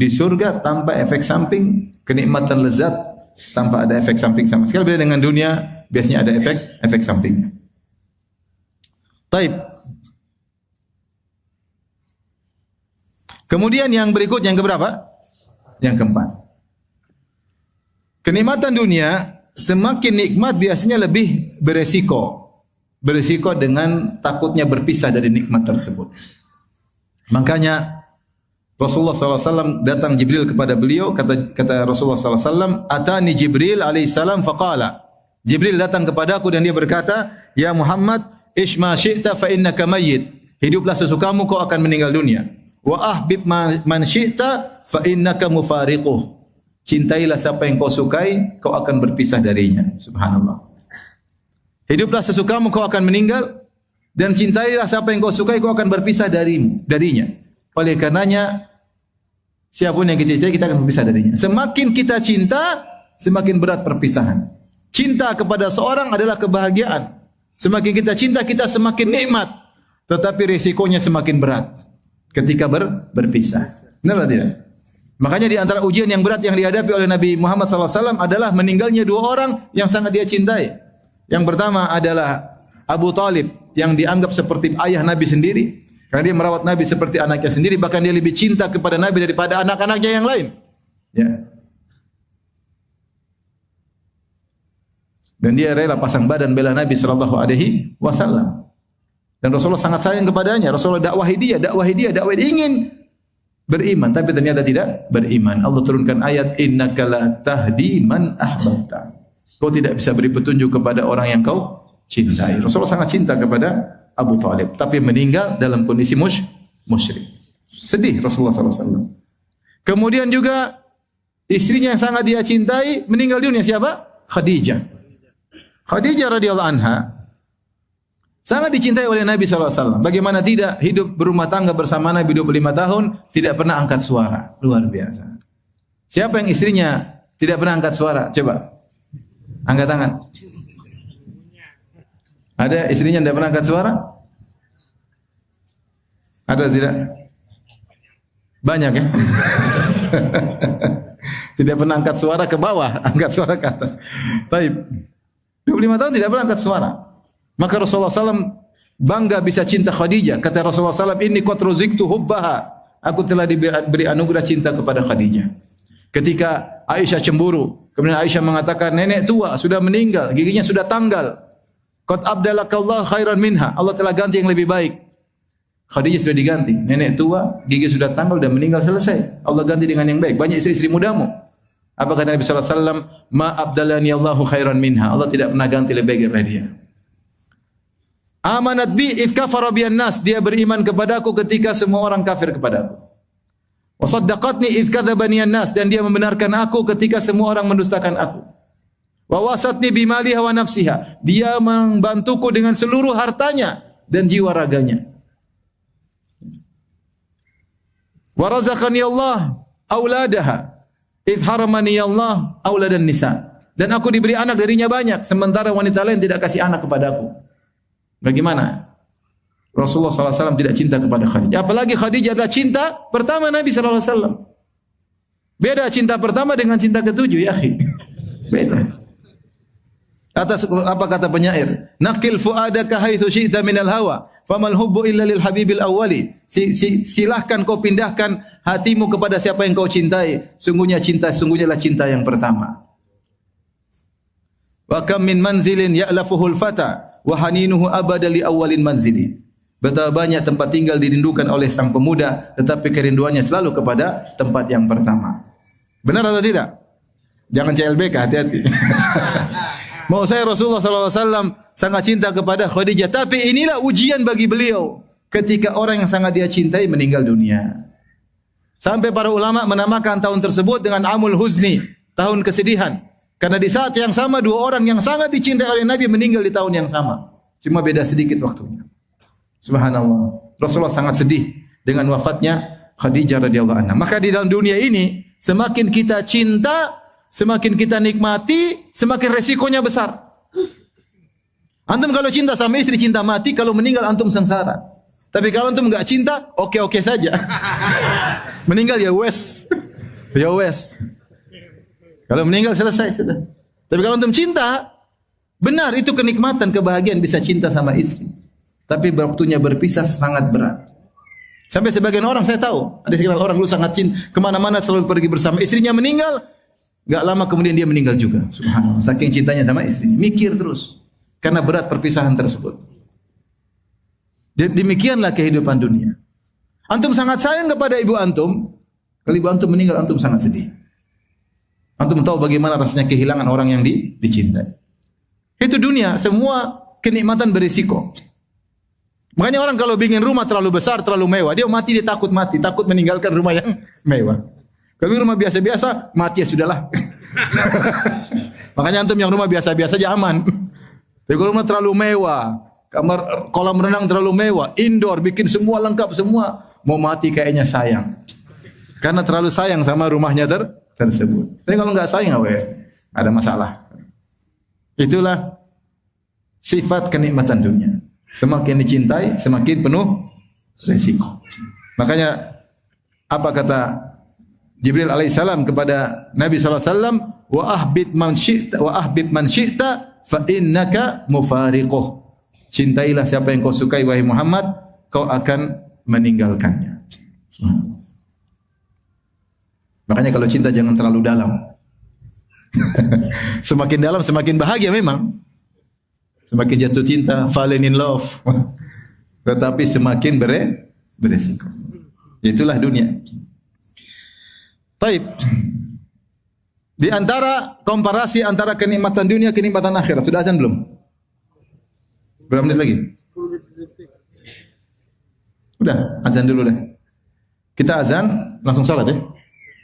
surga tanpa efek samping, kenikmatan lezat tanpa ada efek samping sama sekali. Beda dengan dunia, biasanya ada efek sampingnya. Taib. Kemudian yang berikut, yang keberapa? Yang keempat. Kenikmatan dunia semakin nikmat biasanya lebih beresiko. Beresiko dengan takutnya berpisah dari nikmat tersebut. Makanya Rasulullah SAW datang Jibril kepada beliau, kata Rasulullah SAW, Atani Jibril alaihissalam faqala. Jibril datang kepadaku dan dia berkata, Ya Muhammad, ishma syi'ta fa innaka mayyit. Hiduplah sesukamu, kau akan meninggal dunia. Wa ahbib man syi'ta fa innaka mufariquh. Cintailah siapa yang kau sukai, kau akan berpisah darinya. Subhanallah. Hiduplah sesukamu, kau akan meninggal, dan cintailah siapa yang kau sukai, kau akan berpisah darinya. Oleh karenanya, siapapun yang kita cintai, kita akan berpisah darinya. Semakin kita cinta, semakin berat perpisahan. Cinta kepada seorang adalah kebahagiaan. Semakin kita cinta, kita semakin nikmat. Tetapi risikonya semakin berat ketika berpisah. Benar atau tidak? Makanya di antara ujian yang berat yang dihadapi oleh Nabi Muhammad SAW adalah meninggalnya dua orang yang sangat dia cintai. Yang pertama adalah Abu Talib, yang dianggap seperti ayah Nabi sendiri. Karena dia merawat Nabi seperti anaknya sendiri. Bahkan dia lebih cinta kepada Nabi daripada anak-anaknya yang lain. Ya. Dan dia rela pasang badan bela Nabi SAW. Dan Rasulullah sangat sayang kepadanya. Rasulullah dakwahi dia, ingin beriman, tapi ternyata tidak beriman. Allah turunkan ayat, innaka la tahdi man ahbabta. Kau tidak bisa beri petunjuk kepada orang yang kau cintai. Rasulullah sangat cinta kepada Abu Talib, tapi meninggal dalam kondisi musyrik. Sedih Rasulullah SAW. Kemudian juga istrinya yang sangat dia cintai meninggal dunia, siapa? Khadijah. Khadijah radhiyallahu anha sangat dicintai oleh Nabi SAW. Bagaimana tidak, hidup berumah tangga bersama Nabi 25 tahun, tidak pernah angkat suara. Luar biasa. Siapa yang istrinya tidak pernah angkat suara? Coba, angkat tangan. Ada istrinya tidak pernah angkat suara? Ada tidak? Banyak ya? Tidak pernah angkat suara ke bawah, angkat suara ke atas. Baik. 25 tahun tidak pernah angkat suara. Maka Rasulullah SAW bangga bisa cinta Khadijah. Kata Rasulullah SAW, ini qad ruziktu hubbaha. Aku telah diberi anugerah cinta kepada Khadijah. Ketika Aisyah cemburu, kemudian Aisyah mengatakan, nenek tua sudah meninggal, giginya sudah tanggal. Qad abdalakallah khairan minha. Allah telah ganti yang lebih baik. Khadijah sudah diganti. Nenek tua, gigi sudah tanggal dan meninggal, selesai. Allah ganti dengan yang baik. Banyak istri-istri mudamu. Apa kata Nabi sallallahu alaihi wasallam? Ma abdalani Allahu khairan minha. Allah tidak pernah ganti lebih baik dari dia. Amanat bi id kafara biyan nas. Dia beriman kepadaku ketika semua orang kafir kepadaku. Wa saddaqatni id kadzabani nas, dan dia membenarkan aku ketika semua orang mendustakan aku. Wa wasatni bimaliha wa nafsiha. Dia membantuku dengan seluruh hartanya dan jiwa raganya. Wa razaqani Allah auladaha id haramani Allah auladan nisa. Dan aku diberi anak darinya banyak, sementara wanita lain tidak kasih anak kepadaku. Bagaimana? Rasulullah SAW tidak cinta kepada Khadijah. Apalagi Khadijah adalah cinta pertama Nabi SAW. Beda cinta pertama dengan cinta ketujuh, ya akhi. Beda. Atas apa kata penyair? Naqil fuadaka haitsu syi'ta minal hawa, famal hubbu illa lil habibil awwali. Silahkan kau pindahkan hatimu kepada siapa yang kau cintai. Sungguhnya cinta yang pertama. Wa kam min manzilin ya'lafuhul fata wa haninuhu abada li awwalin manzili. Betapa banyak tempat tinggal dirindukan oleh sang pemuda, tetapi kerinduannya selalu kepada tempat yang pertama. Benar atau tidak? Jangan CLBK, hati-hati. Mau saya Rasulullah SAW sangat cinta kepada Khadijah, tapi inilah ujian bagi beliau ketika orang yang sangat dia cintai meninggal dunia. Sampai para ulama menamakan tahun tersebut dengan Amul Huzni, tahun kesedihan. Karena di saat yang sama dua orang yang sangat dicintai oleh Nabi meninggal di tahun yang sama. Cuma beda sedikit waktunya. Subhanallah. Rasulullah sangat sedih dengan wafatnya Khadijah radhiyallahu anha. Maka di dalam dunia ini semakin kita cinta, semakin kita nikmati, semakin resikonya besar. Antum kalau cinta sama istri, cinta mati. Kalau meninggal antum sengsara. Tapi kalau antum enggak cinta, oke-oke saja. Meninggal ya wes. Ya wes. Kalau meninggal selesai sudah. Tapi kalau antum cinta, benar itu kenikmatan, kebahagiaan bisa cinta sama istri. Tapi waktunya berpisah sangat berat. Sampai sebagian orang saya tahu, ada sekitar orang dulu sangat cinta, kemana-mana selalu pergi bersama istrinya, meninggal, enggak lama kemudian dia meninggal juga. Subhanallah, saking cintanya sama istrinya, mikir terus karena berat perpisahan tersebut. Demikianlah kehidupan dunia. Antum sangat sayang kepada ibu antum, kalau ibu antum meninggal antum sangat sedih. Antum tahu bagaimana rasanya kehilangan orang yang dicintai. Itu dunia, semua kenikmatan berisiko. Makanya orang kalau bikin rumah terlalu besar, terlalu mewah, dia mati, dia takut mati, takut meninggalkan rumah yang mewah. Kalau rumah biasa-biasa, mati ya sudahlah. Makanya antum yang rumah biasa-biasa aja aman. Tapi kalau rumah terlalu mewah, kamar kolam renang terlalu mewah, indoor, bikin semua lengkap semua, mau mati kayaknya sayang. Karena terlalu sayang sama rumahnya tersebut. Tapi kalau enggak sayang ada masalah. Itulah sifat kenikmatan dunia. Semakin dicintai, semakin penuh resiko. Makanya apa kata Jibril alaihissalam kepada Nabi SAW, wa ahbib man syi'ta fa innaka mufariquh. Cintailah siapa yang kau sukai wahai Muhammad, kau akan meninggalkannya. Makanya kalau cinta jangan terlalu dalam. Semakin dalam semakin bahagia memang. Semakin jatuh cinta, falling in love. Tetapi semakin beresiko. Itulah dunia. Taib. Di antara komparasi antara kenikmatan dunia, kenikmatan akhirat. Sudah azan belum? Berapa menit lagi? Udah, azan dulu deh. Kita azan, langsung sholat ya.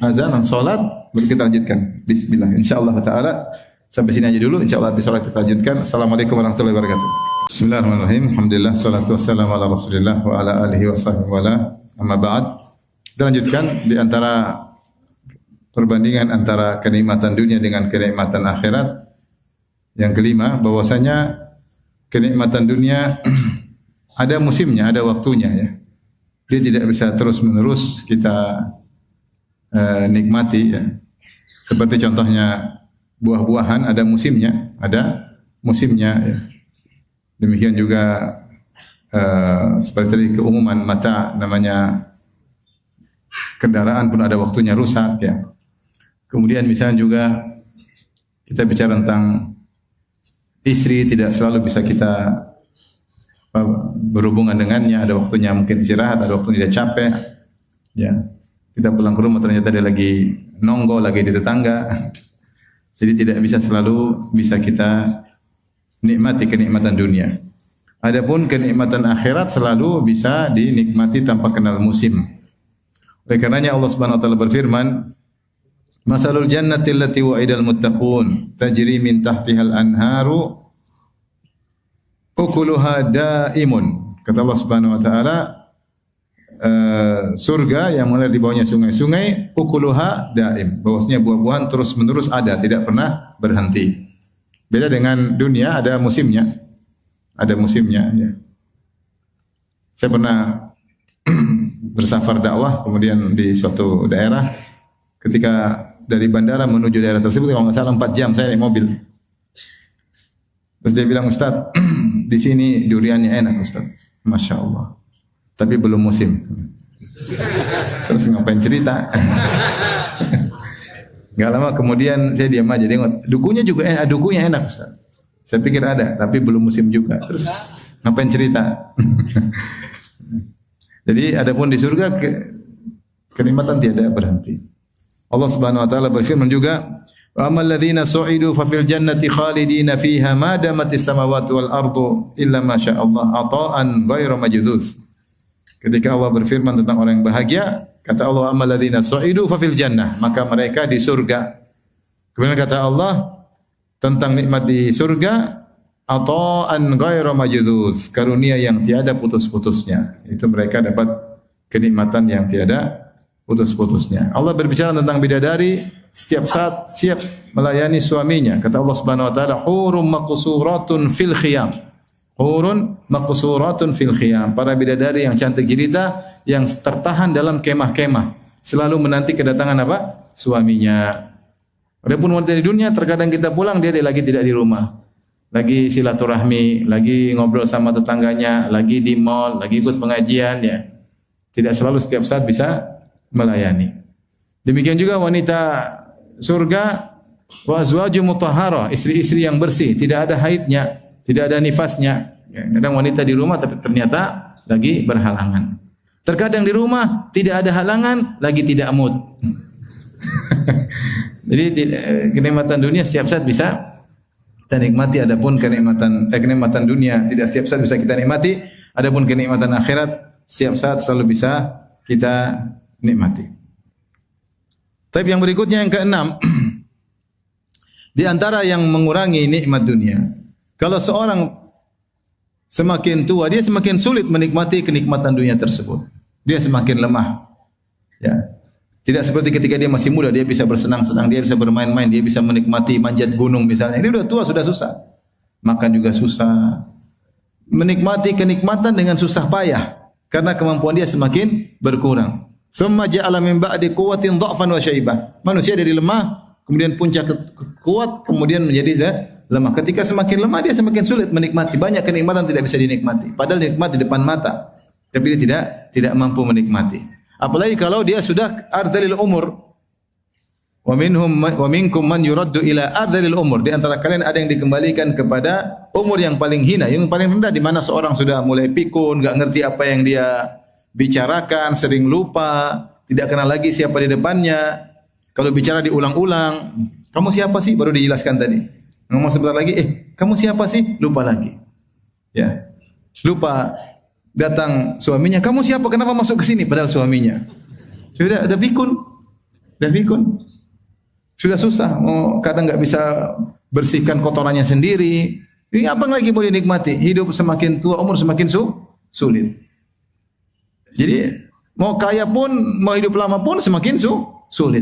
Azan, langsung sholat, baru kita lanjutkan. Bismillah. InsyaAllah ta'ala. Sampai sini aja dulu. InsyaAllah habis sholat kita lanjutkan. Assalamualaikum warahmatullahi wabarakatuh. Bismillahirrahmanirrahim. Alhamdulillah. Salatu wassalamu ala rasulillah wa ala alihi wa sahbihi wa ala. Amma ba'd. Kita lanjutkan di antara perbandingan antara kenikmatan dunia dengan kenikmatan akhirat. Yang kelima, bahwasanya kenikmatan dunia ada musimnya, ada waktunya ya. Dia tidak bisa terus-menerus kita nikmati ya. Seperti contohnya buah-buahan ada musimnya, ya. Demikian juga seperti tadi keumuman mata namanya kendaraan pun ada waktunya rusak ya. Kemudian misalnya juga kita bicara tentang istri, tidak selalu bisa kita berhubungan dengannya, ada waktunya mungkin istirahat, ada waktunya dia capek. Ya. Kita pulang ke rumah ternyata dia lagi nonggo, lagi di tetangga. Jadi tidak bisa selalu bisa kita nikmati kenikmatan dunia. Adapun kenikmatan akhirat selalu bisa dinikmati tanpa kenal musim. Oleh karenanya Allah Subhanahu wa taala berfirman, "Matsalul jannati allati wa'idal muttaqun tajri min tahtihal anharu ukuluha daimun." Kata Allah Subhanahu wa taala, surga yang mengalir di bawahnya sungai-sungai, ukuluha daim, bahwasanya buah-buahan terus-menerus ada, tidak pernah berhenti. Beda dengan dunia, ada musimnya. Ada musimnya ya. Saya pernah bersafar dakwah kemudian di suatu daerah, ketika dari bandara menuju daerah tersebut kalau nggak salah 4 jam saya naik mobil. Terus dia bilang, "Ustaz, di sini duriannya enak, Ustaz." Masya Allah. Tapi belum musim. Terus ngapain cerita? Gak lama kemudian saya diam aja. Dia dukunya juga enak, dukunya enak Ustaz. Saya pikir ada, tapi belum musim juga. Terus ngapain cerita? Jadi adapun di surga kenikmatan tiada berhenti. Allah Subhanahu wa taala berfirman juga, "Wa ammal ladzina su'idu fa fil jannati khalidina fiha ma damatis samawati wal ardu illa ma syaa Allah ata'an ghairu majdzuz." Ketika Allah berfirman tentang orang yang bahagia, kata Allah, "Ammal ladzina su'idu fa fil jannah," maka mereka di surga. Kemudian kata Allah tentang nikmat di surga, ata'an ghairu majdzuz, karunia yang tiada putus-putusnya. Itu mereka dapat kenikmatan yang tiada putus-putusnya. Allah berbicara tentang bidadari setiap saat siap melayani suaminya. Kata Allah Subhanahu wa taala, "Hurum maqsuratun fil khiyam." Hurun maqsuratun fil khiyam. Para bidadari yang cantik jelita yang tertahan dalam kemah-kemah, selalu menanti kedatangan apa? Suaminya. Adapun wanita di dunia terkadang kita pulang dia lagi tidak di rumah. Lagi silaturahmi, lagi ngobrol sama tetangganya, lagi di mall, lagi ikut pengajian ya. Tidak selalu setiap saat bisa melayani. Demikian juga wanita surga, wa azwaju mutahharah, istri-istri yang bersih, tidak ada haidnya, tidak ada nifasnya. Kadang wanita di rumah tapi ternyata lagi berhalangan. Terkadang di rumah tidak ada halangan, lagi tidak mood. Jadi kenikmatan dunia setiap saat bisa kita nikmati, adapun kenikmatan dunia tidak setiap saat bisa kita nikmati, adapun kenikmatan akhirat setiap saat selalu bisa kita nikmati. Tapi yang berikutnya yang keenam, di antara yang mengurangi nikmat dunia, kalau seorang semakin tua, dia semakin sulit menikmati kenikmatan dunia tersebut. Dia semakin lemah. Ya. Tidak seperti ketika dia masih muda, dia bisa bersenang-senang, dia bisa bermain-main, dia bisa menikmati manjat gunung misalnya. Ini sudah tua, sudah susah. Makan juga susah. Menikmati kenikmatan dengan susah payah. Karena kemampuan dia semakin berkurang. Tsumma ja'ala min ba'di quwwatin dha'fan wa syaibah. Manusia dari lemah, kemudian puncak kuat, kemudian menjadi lemah. Ketika semakin lemah, dia semakin sulit menikmati. Banyak kenikmatan tidak bisa dinikmati. Padahal nikmat di depan mata. Tapi dia tidak mampu menikmati. Apalagi kalau dia sudah ardalil umur. Wa minkum man yuraddu ila ardalil umur. Di antara kalian ada yang dikembalikan kepada umur yang paling hina, yang paling rendah, di mana seorang sudah mulai pikun, enggak ngerti apa yang dia bicarakan, sering lupa, tidak kenal lagi siapa di depannya. Kalau bicara diulang-ulang, kamu siapa sih? Baru dijelaskan tadi. Ngomong sebentar lagi, kamu siapa sih? Lupa lagi. Ya. Lupa datang suaminya, kamu siapa? Kenapa masuk ke sini? Padahal suaminya. Sudah pikun. Dan pikun. Sudah susah. Kadang enggak bisa bersihkan kotorannya sendiri. Ini apa lagi boleh dinikmati? Hidup semakin tua, umur semakin sulit. Jadi mau kaya pun, mau hidup lama pun semakin sulit.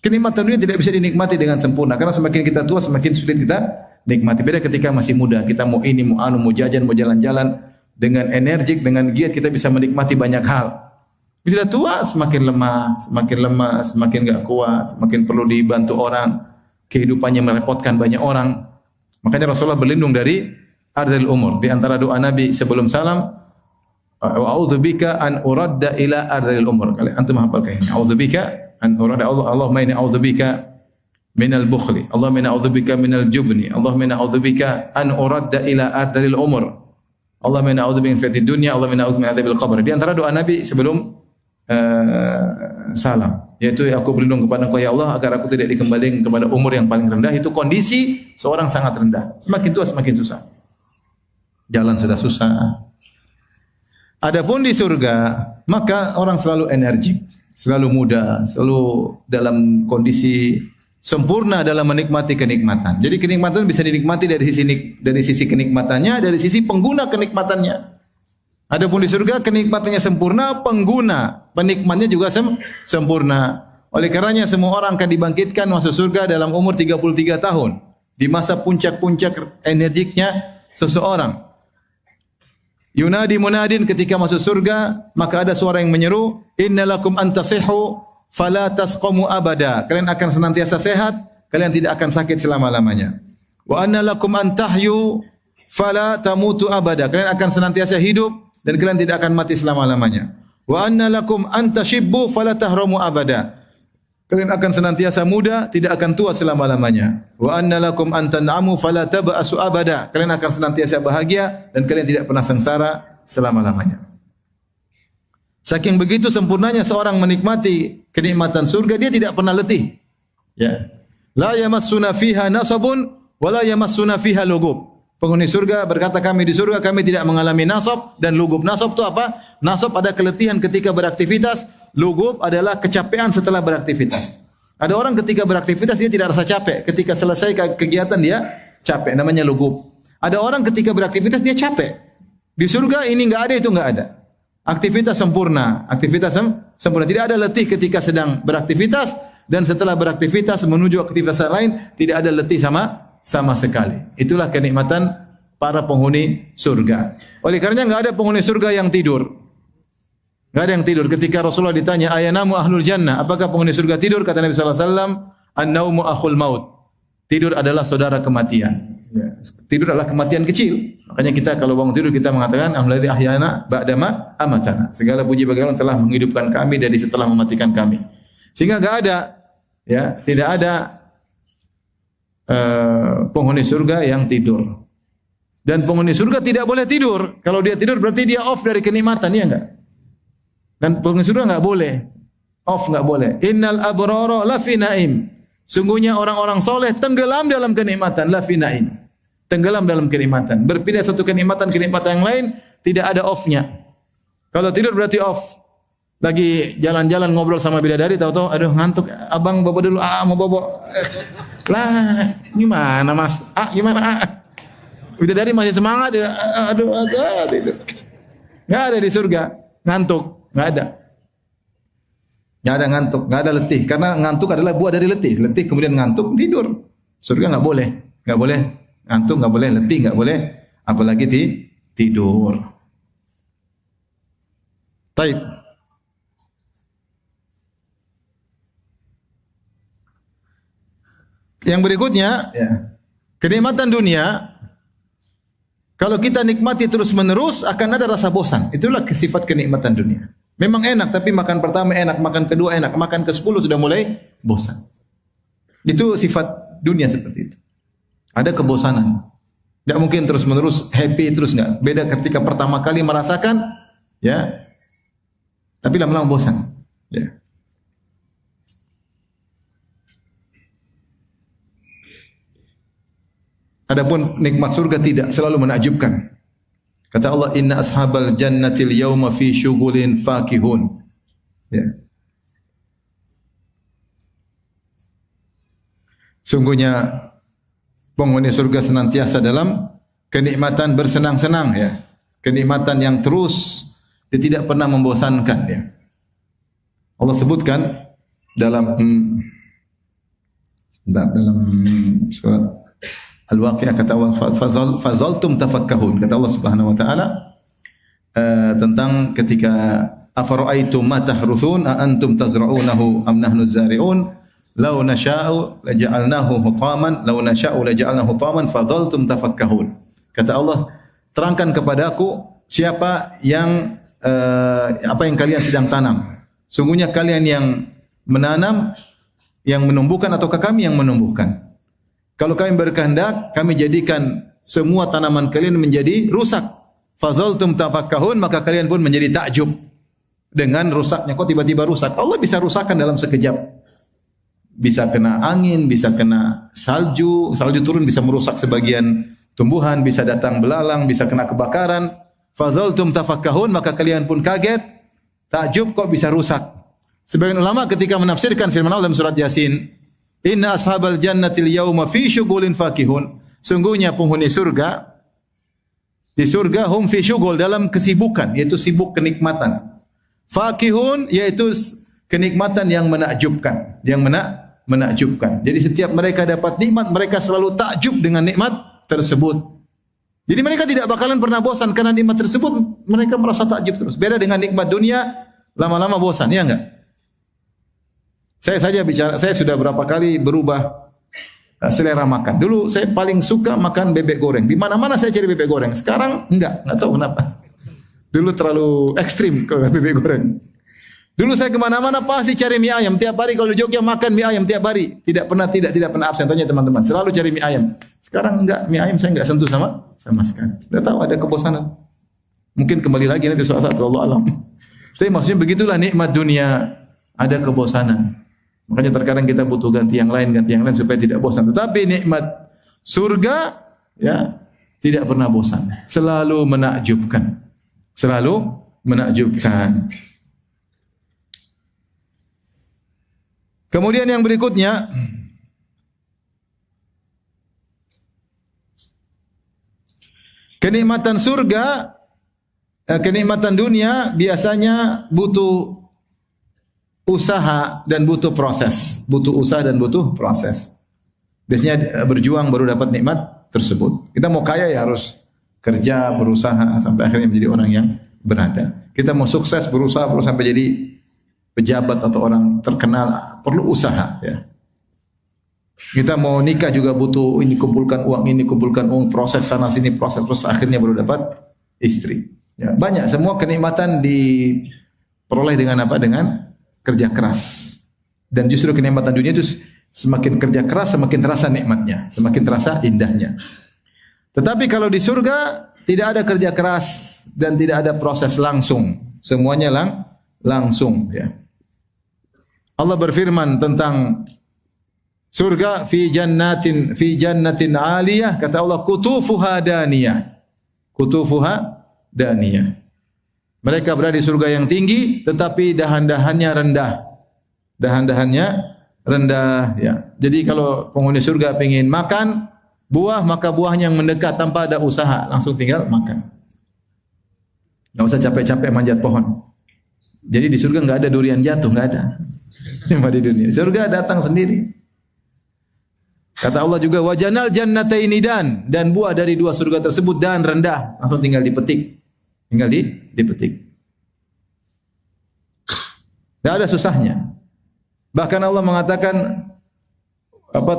Kenikmatan dunia tidak bisa dinikmati dengan sempurna karena semakin kita tua semakin sulit kita nikmati. Beda ketika masih muda, kita mau ini, mau anu, mau jajan, mau jalan-jalan dengan energik, dengan giat kita bisa menikmati banyak hal. Bila tua semakin lemah, semakin enggak kuat, semakin perlu dibantu orang, kehidupannya merepotkan banyak orang. Makanya Rasulullah berlindung dari ardhil umur. Di antara doa Nabi sebelum salam, a'udzubika an uradda ila ardhil umur. Kalian antum hafal kayaknya. A'udzubika an uradda, Allahumma inni a'udzubika minal bukhli, Allahumma inni a'udzubika minal jubni, Allahumma inni a'udzubika an uradda ila ardhil umur. Allahumma inni a'udzubika min fitnatid dunya, Allahumma inni a'udzubika min adzabil qabr. Di antara doa Nabi sebelum salam, yaitu aku berlindung kepada Engkau ya Allah agar aku tidak dikembalikan kepada umur yang paling rendah. Itu kondisi seorang sangat rendah. Semakin tua semakin susah. Jalan sudah susah. Adapun di surga, maka orang selalu energik, selalu muda, selalu dalam kondisi sempurna dalam menikmati kenikmatan. Jadi kenikmatan bisa dinikmati dari sisi kenikmatannya, dari sisi pengguna kenikmatannya. Adapun di surga kenikmatannya sempurna, penikmatnya juga sempurna. Oleh karenanya semua orang akan dibangkitkan masuk surga dalam umur 33 tahun. Di masa puncak-puncak energiknya seseorang. Yunadi munadin ketika masuk surga, maka ada suara yang menyeru, innalakum antasihu fala tasqamu abada. Kalian akan senantiasa sehat, kalian tidak akan sakit selama-lamanya. Wa annalakum antahyu fala tamutu abada. Kalian akan senantiasa hidup dan kalian tidak akan mati selama-lamanya. Wa annalakum antashibbu fala tahramu abada. Kalian akan senantiasa muda, tidak akan tua selama-lamanya. Wa annalakum antan'amu fala tab'asu abada. Kalian akan senantiasa bahagia dan kalian tidak pernah sengsara selama-lamanya. Saking begitu sempurnanya seorang menikmati kenikmatan surga, dia tidak pernah letih. Ya. La yamassuna fiha nasabun wa la yamassuna fiha lugub. Penghuni surga berkata, kami di surga kami tidak mengalami nasab dan lugub. Nasab itu apa? Nasab ada keletihan ketika beraktivitas, lugub adalah kecapean setelah beraktivitas. Ada orang ketika beraktivitas dia tidak rasa capek, ketika selesai kegiatan dia capek, namanya lugub. Ada orang ketika beraktivitas dia capek. Di surga ini enggak ada, itu enggak ada. Aktivitas sempurna, sempurna. Tidak ada letih ketika sedang beraktivitas dan setelah beraktivitas menuju aktivitas lain tidak ada letih sama sekali. Itulah kenikmatan para penghuni surga. Oleh karenanya enggak ada penghuni surga yang tidur. Enggak ada yang tidur. Ketika Rasulullah ditanya, ayanamu ahlul jannah, apakah penghuni surga tidur? Kata Nabi sallallahu alaihi wasallam, an-naumu akhul maut. Tidur adalah saudara kematian. Ya. Tidur adalah kematian kecil. Makanya kita kalau bangun tidur kita mengatakan alhamdulillah ahyana ba'dama amatana. Segala puji bagi Allah telah menghidupkan kami dari setelah mematikan kami. Sehingga enggak ada, ya, tidak ada penghuni surga yang tidur. Dan penghuni surga tidak boleh tidur. Kalau dia tidur berarti dia off dari kenikmatan, ya enggak? Dan penghuni surga enggak boleh off, enggak boleh. Innal abrara lafi naim. Sungguhnya orang-orang soleh tenggelam dalam kenikmatan, lafi naim. Tenggelam dalam kenikmatan. Berpindah satu kenikmatan yang lain, tidak ada off-nya. Kalau tidur berarti off. Lagi jalan-jalan ngobrol sama bidadari, tahu-tahu aduh ngantuk, abang bobo dulu, mau bobo. Lah, gimana Mas? Gimana? Bidadari masih semangat ya. Aduh, tidur. Enggak ada di surga ngantuk, enggak ada. Enggak ada ngantuk, enggak ada letih karena ngantuk adalah buah dari letih. Letih kemudian ngantuk, tidur. Surga enggak boleh. Enggak boleh ngantuk, enggak boleh letih, enggak boleh apalagi tidur. Baik. Yang berikutnya, ya. Kenikmatan dunia kalau kita nikmati terus-menerus akan ada rasa bosan. Itulah sifat kenikmatan dunia. Memang enak, tapi makan pertama enak, makan kedua enak, makan ke-10 sudah mulai bosan. Itu sifat dunia seperti itu. Ada kebosanan. Tidak mungkin terus-menerus happy terus enggak. Beda ketika pertama kali merasakan, ya. Tapi lama-lama bosan. Ya. Adapun nikmat surga tidak, selalu menakjubkan. Kata Allah, inna ashabal jannatil yawma fi syughulin fakihun. Ya. Sungguhnya penghuni surga senantiasa dalam kenikmatan bersenang-senang, ya. Kenikmatan yang terus, dia tidak pernah membosankan, ya. Allah sebutkan dalam surat Al-Waqi'ah, kata Allah, fazaltum tafakkahun. Kata Allah Subhanahu wa taala tentang ketika afara'aitum ma tahruthun a antum tazra'unahu am nahnu zari'un law nasha'u laja'alnahu hutaman law nasha'u laja'alnahu hutaman fazaltum tafakkahun. Kata Allah, terangkan kepadaku siapa yang apa yang kalian sedang tanam. Sungguhnya kalian yang menanam, yang menumbuhkan, ataukah kami yang menumbuhkan? Kalau kami berkehendak, kami jadikan semua tanaman kalian menjadi rusak. Fadzaltum tafakkahun, maka kalian pun menjadi takjub dengan rusaknya. Kok tiba-tiba rusak? Allah bisa rusakkan dalam sekejap. Bisa kena angin, bisa kena salju turun bisa merusak sebagian tumbuhan, bisa datang belalang, bisa kena kebakaran. Fadzaltum tafakkahun, maka kalian pun kaget, takjub kok bisa rusak. Sebagian ulama ketika menafsirkan firman Allah dalam surat Yasin, inna ashabal jannatil yawma fi syughulin fakihun. Sungguhnya penghuni surga di surga hum fi syughul, dalam kesibukan, yaitu sibuk kenikmatan. Fakihun yaitu kenikmatan yang menakjubkan, menakjubkan. Jadi setiap mereka dapat nikmat, mereka selalu takjub dengan nikmat tersebut. Jadi mereka tidak bakalan pernah bosan karena nikmat tersebut, mereka merasa takjub terus. Beda dengan nikmat dunia, lama-lama bosan, ya enggak? Saya saja bicara, saya sudah berapa kali berubah selera makan. Dulu saya paling suka makan bebek goreng. Di mana-mana saya cari bebek goreng. Sekarang enggak tahu kenapa. Dulu terlalu ekstrim kalau bebek goreng. Dulu saya kemana-mana pasti cari mie ayam. Tiap hari kalau di Jogja makan mie ayam tiap hari. Tidak pernah absen. Tanya teman-teman. Selalu cari mie ayam. Sekarang enggak, mie ayam saya enggak sentuh sama sekali. Tidak tahu, ada kebosanan. Mungkin kembali lagi nanti suatu saat, Allah alam. Tapi maksudnya begitulah nikmat dunia, ada kebosanan. Makanya terkadang kita butuh ganti yang lain supaya tidak bosan. Tetapi nikmat surga, ya, tidak pernah bosan. Selalu menakjubkan. Selalu menakjubkan. Kemudian yang berikutnya, kenikmatan surga, kenikmatan dunia biasanya butuh usaha dan butuh proses. Butuh usaha dan butuh proses. Biasanya berjuang baru dapat nikmat tersebut. Kita mau kaya ya harus kerja, berusaha sampai akhirnya menjadi orang yang berada. Kita mau sukses, berusaha sampai jadi pejabat atau orang terkenal, perlu usaha, ya. Kita mau nikah juga butuh ini, kumpulkan uang, proses sana sini, proses terus akhirnya baru dapat istri. Ya, banyak, semua kenikmatan diperoleh dengan apa? Dengan kerja keras. Dan justru kenikmatan dunia itu semakin kerja keras semakin terasa nikmatnya, semakin terasa indahnya. Tetapi kalau di surga tidak ada kerja keras dan tidak ada proses langsung. Semuanya langsung, ya. Allah berfirman tentang surga fi jannatin aliyah, kata Allah kutufuha daniyah. Mereka berada di surga yang tinggi tetapi dahan-dahannya rendah, ya. Jadi kalau penghuni surga ingin makan buah, maka buahnya yang mendekat tanpa ada usaha, langsung tinggal makan. Enggak usah capek-capek manjat pohon. Jadi di surga enggak ada durian jatuh, enggak ada. Cuma di dunia. Surga datang sendiri. Kata Allah juga wajanal jannataini dan buah dari dua surga tersebut dan rendah, langsung tinggal dipetik. Dipetik. Enggak ada susahnya. Bahkan Allah mengatakan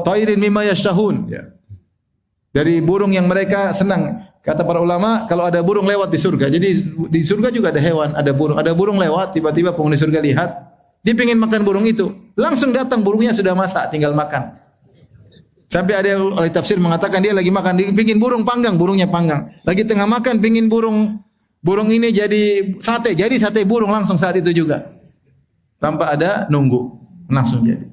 tairin mimma yashtahun, ya. Dari burung yang mereka senang. Kata para ulama, kalau ada burung lewat di surga, jadi di surga juga ada hewan, ada burung lewat, tiba-tiba penghuni surga lihat, dia ingin makan burung itu, langsung datang burungnya sudah masak, tinggal makan. Sampai ada ahli tafsir mengatakan dia lagi makan, dia pingin burung panggang, burungnya panggang. Lagi tengah makan, pingin burung ini jadi sate burung langsung saat itu juga, tanpa ada nunggu, langsung jadi.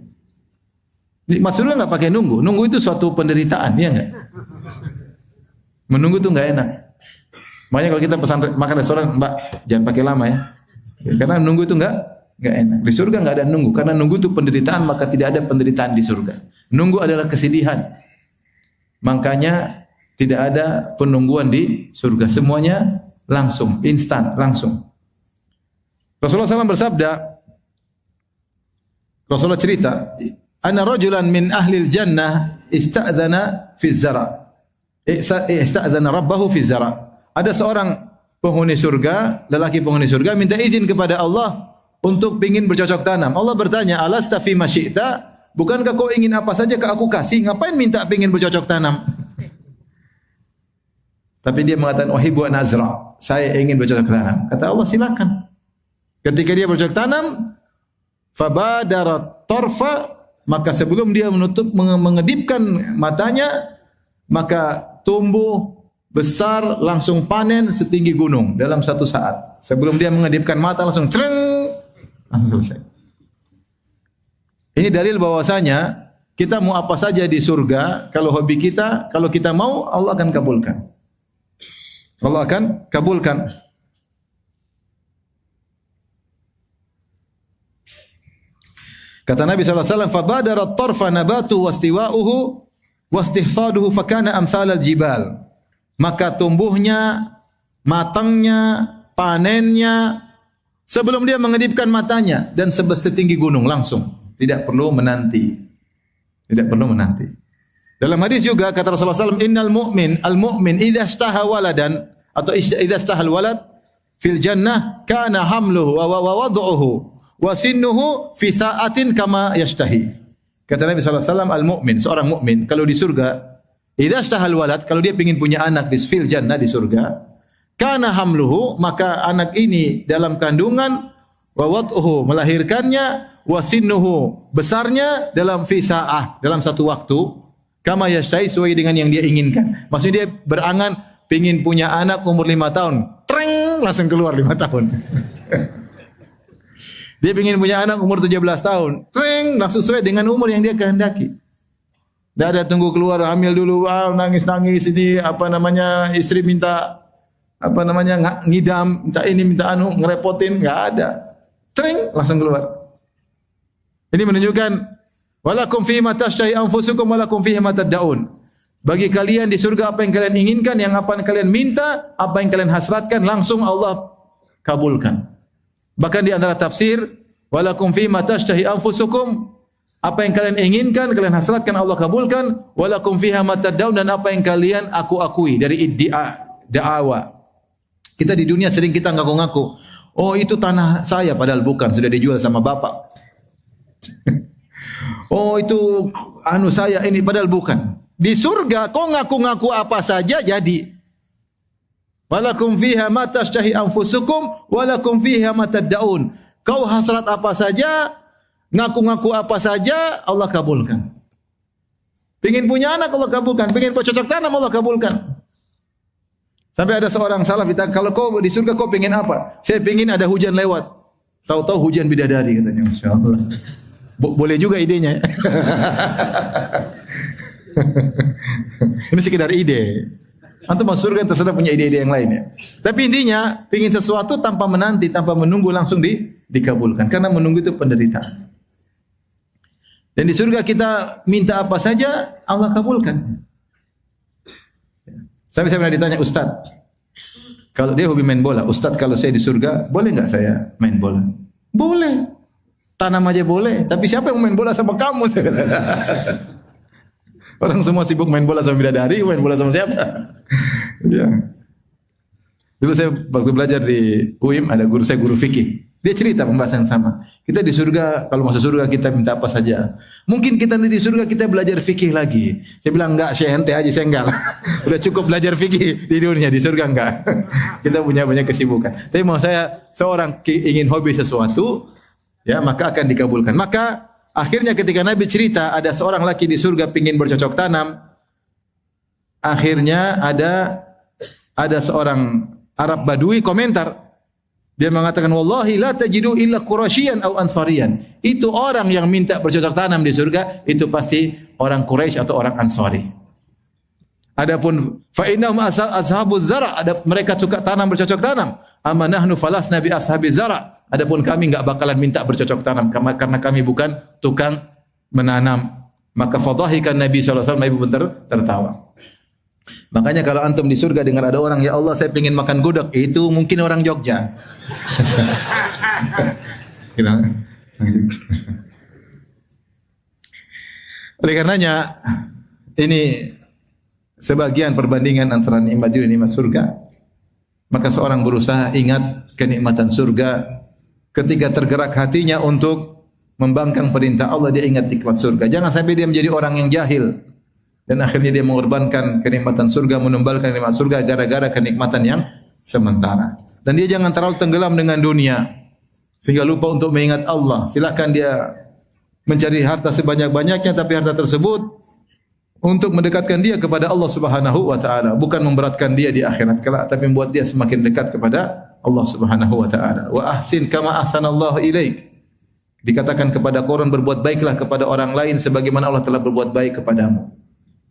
Nikmat surga nggak pakai nunggu itu suatu penderitaan, ya nggak? Menunggu tuh nggak enak. Makanya kalau kita pesan makan restoran, Mbak, jangan pakai lama ya. Karena nunggu itu nggak enak. Di surga nggak ada nunggu. Karena nunggu itu penderitaan, maka tidak ada penderitaan di surga. Nunggu adalah kesedihan. Makanya tidak ada penungguan di surga. Semuanya langsung, instan, langsung. Rasulullah SAW bersabda, Rasulullah cerita, "Ana rajulan min ahlil jannah ista'dzana fi zara." Ista'dzana rabbahu fi zara. Ada seorang penghuni surga, lelaki penghuni surga minta izin kepada Allah untuk ingin bercocok tanam. Allah bertanya, "Alasta fi ma syi'ta?" Bukankah kau ingin apa saja ke aku kasih? Ngapain minta ingin bercocok tanam? Tapi dia mengatakan, "Uhibbu an azra." Saya ingin bercocok tanam. Kata Allah, silakan. Ketika dia bercocok tanam, fabadarat tarfa, maka sebelum dia mengedipkan matanya, maka tumbuh besar, langsung panen setinggi gunung dalam satu saat. Sebelum dia mengedipkan mata langsung cereng, langsung selesai. Ini dalil bahwasanya kita mau apa saja di surga, kalau hobi kita, kalau kita mau, Allah akan kabulkan. Allah akan kabulkan. Kata Nabi SAW, فَبَادَرَ الطَّرْفَ نَبَاتُهُ وَاسْتِوَاؤُهُ وَاسْتِحْصَادُهُ فَكَانَ أَمْثَالَ الْجِبَالِ. Maka tumbuhnya, matangnya, panennya, sebelum dia mengedipkan matanya, dan setinggi gunung langsung. Tidak perlu menanti. Tidak perlu menanti. Dalam hadis juga kata Rasulullah SAW, "Innal mu'min, al-mu'min idza ishtaha waladan atau idza ishtaha al-walad fil jannah kana hamluhu wa wad'uhu wa sinnuhu fi sa'atin kama yashtahi." Kata Nabi SAW, al-mu'min, seorang mukmin kalau di surga, idza ishtaha al-walad, kalau dia ingin punya anak di fil jannah di surga, kana hamluhu, maka anak ini dalam kandungan, wa wad'uhu, melahirkannya, wa sinnuhu, besarnya dalam fi sa'ah, dalam satu waktu, kama yashtai, sesuai dengan yang dia inginkan. Maksudnya dia berangan pengin punya anak umur 5 tahun. Treng, langsung keluar 5 tahun. Dia pengin punya anak umur 17 tahun. Treng, langsung sesuai dengan umur yang dia kehendaki. Tidak ada tunggu keluar, hamil dulu, nangis-nangis, ini istri minta ngidam, minta ini, minta anu, ngerepotin, enggak ada. Treng, langsung keluar. Ini menunjukkan walakum fihi ma tashtahi anfusukum walakum fihi ma tad'un. Bagi kalian di surga apa yang kalian inginkan, yang apa yang kalian minta, apa yang kalian hasratkan, langsung Allah kabulkan. Bahkan di antara tafsir, walakum fihi ma tashtahi anfusukum, apa yang kalian inginkan, kalian hasratkan, Allah kabulkan. Walakum fiha ma tad'un, dan apa yang kalian aku-akui dari iddia, da'awa. Kita di dunia sering kita ngaku-ngaku, oh itu tanah saya, padahal bukan, sudah dijual sama bapak. Oh itu anu saya ini, padahal bukan. Di surga kau ngaku-ngaku apa saja jadi. Walakum fiha ma tashtahi anfusukum walakum fiha ma tad'un. Kau hasrat apa saja, ngaku-ngaku apa saja, Allah kabulkan. Pengin punya anak, Allah kabulkan. Pengin kau cocok tanam, Allah kabulkan. Sampai ada seorang salaf ditanya, kalau kau di surga kau pengin apa? Saya pengin ada hujan lewat. Tahu-tahu hujan bidadari, katanya. Masya Allah. Boleh juga idenya. Ini sekedar ide. Antum masuk surga terserah punya ide-ide yang lain ya. Tapi intinya, pengin sesuatu tanpa menanti, tanpa menunggu, langsung dikabulkan. Karena menunggu itu penderitaan. Dan di surga kita minta apa saja, Allah kabulkan. Sampai saya pernah ditanya, Ustaz, kalau dia hobi main bola, Ustaz kalau saya di surga, boleh nggak saya main bola? Boleh. Tanam aja boleh, tapi siapa yang main bola sama kamu? Orang semua sibuk main bola sama bidadari, main bola sama siapa? Ya. Dulu saya waktu belajar di UIM, ada guru saya, guru fikih. Dia cerita pembahasan yang sama. Kita di surga, kalau masuk surga kita minta apa saja. Mungkin kita nanti di surga kita belajar fikih lagi. Saya bilang enggak, saya ente aja, saya enggak. Sudah cukup belajar fikih di dunia, di surga enggak. Kita punya banyak kesibukan. Tapi mau saya, seorang ingin hobi sesuatu, ya maka akan dikabulkan. Maka akhirnya ketika Nabi cerita ada seorang laki di surga pingin bercocok tanam, akhirnya ada seorang Arab Badui komentar. Dia mengatakan, wallahi la tajidu illa Quraisyan aw Ansariyan. Itu orang yang minta bercocok tanam di surga, itu pasti orang Quraisy atau orang Ansari. Adapun fa innahum ashabuz zara', mereka suka tanam bercocok tanam. Amma nahnu falasna bi ashabiz zara'. Adapun kami enggak bakalan minta bercocok tanam karena kami bukan tukang menanam. Maka fadhahikan Nabi sallallahu alaihi wasallam, Nabi pun tertawa. Makanya kalau antum di surga dengar ada orang, ya Allah saya ingin makan gudeg, itu mungkin orang Jogja. Oleh karenanya ini sebagian perbandingan antara nikmat dunia dan nikmat surga. Maka seorang berusaha ingat kenikmatan surga. Ketika tergerak hatinya untuk membangkang perintah Allah, dia ingat nikmat surga. Jangan sampai dia menjadi orang yang jahil dan akhirnya dia mengorbankan kenikmatan surga, menumbalkan nikmat surga gara-gara kenikmatan yang sementara. Dan dia jangan terlalu tenggelam dengan dunia sehingga lupa untuk mengingat Allah. Silakan dia mencari harta sebanyak-banyaknya, tapi harta tersebut untuk mendekatkan dia kepada Allah Subhanahu wa taala, bukan memberatkan dia di akhirat kelak, tapi membuat dia semakin dekat kepada Allah Subhanahu wa taala. Wa ahsin kama ahsanallahu ilaik. Dikatakan kepada Quran, berbuat baiklah kepada orang lain sebagaimana Allah telah berbuat baik kepadamu.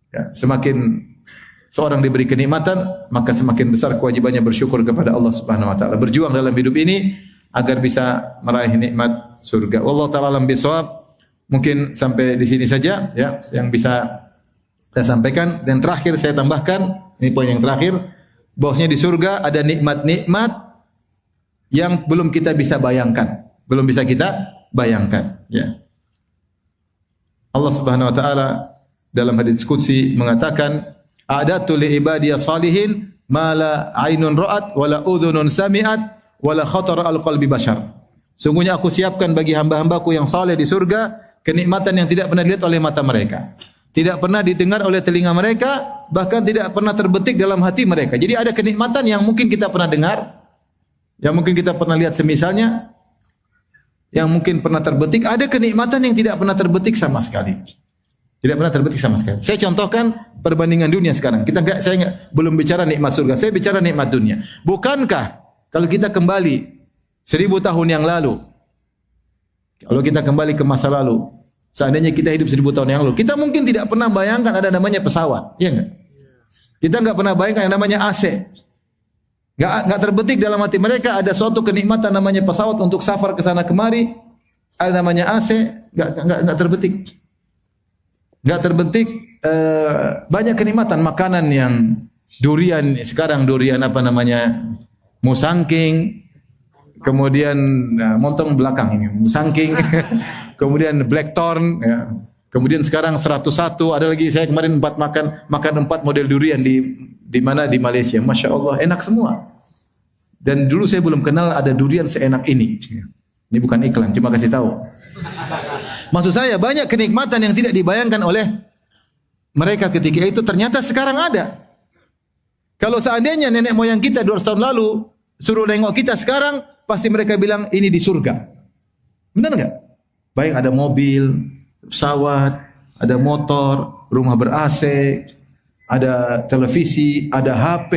Ya, semakin seorang diberi kenikmatan, maka semakin besar kewajibannya bersyukur kepada Allah Subhanahu wa taala. Berjuang dalam hidup ini agar bisa meraih nikmat surga. Wallahu taala alam bisawab. Mungkin sampai di sini saja ya yang bisa saya sampaikan. Dan terakhir saya tambahkan, ini poin yang terakhir, bahwasanya di surga ada nikmat-nikmat yang belum kita bisa bayangkan, belum bisa kita bayangkan. Ya. Allah Subhanahu Wa Taala dalam hadits qudsi mengatakan, "A'datu li ibadiy salihin ma la ainun ra'at wa la udhunun sami'at wa la khatara al qalbi bashar." Sungguhnya aku siapkan bagi hamba-hambaku yang saleh di surga kenikmatan yang tidak pernah dilihat oleh mata mereka, tidak pernah didengar oleh telinga mereka, bahkan tidak pernah terbetik dalam hati mereka. Jadi ada kenikmatan yang mungkin kita pernah dengar, yang mungkin kita pernah lihat semisalnya, yang mungkin pernah terbetik. Ada kenikmatan yang tidak pernah terbetik sama sekali. Tidak pernah terbetik sama sekali. Saya contohkan perbandingan dunia sekarang. Saya belum bicara nikmat surga, saya bicara nikmat dunia. Bukankah kalau kita kembali 1000 tahun yang lalu, kalau kita kembali ke masa lalu, seandainya kita hidup 1000 tahun yang lalu, kita mungkin tidak pernah bayangkan ada namanya pesawat, ya enggak? Kita enggak pernah bayangkan yang namanya AC. Enggak terbetik dalam hati mereka ada suatu kenikmatan namanya pesawat untuk safar ke sana kemari, ada namanya AC, enggak terbetik. Enggak terbetik banyak kenikmatan makanan yang durian, sekarang durian apa namanya? Musangking, kemudian montong belakang ini, musangking, kemudian blackthorn, ya. Kemudian sekarang 101, ada lagi saya kemarin makan 4 model durian di mana di Malaysia. Masya Allah, enak semua. Dan dulu saya belum kenal ada durian seenak ini. Ini bukan iklan, cuma kasih tahu. Maksud saya banyak kenikmatan yang tidak dibayangkan oleh mereka ketika itu ternyata sekarang ada. Kalau seandainya nenek moyang kita 200 tahun lalu suruh nengok kita sekarang, pasti mereka bilang ini di surga. Benar enggak? Bayang ada mobil, pesawat, ada motor, rumah ber-AC, ada televisi, ada HP.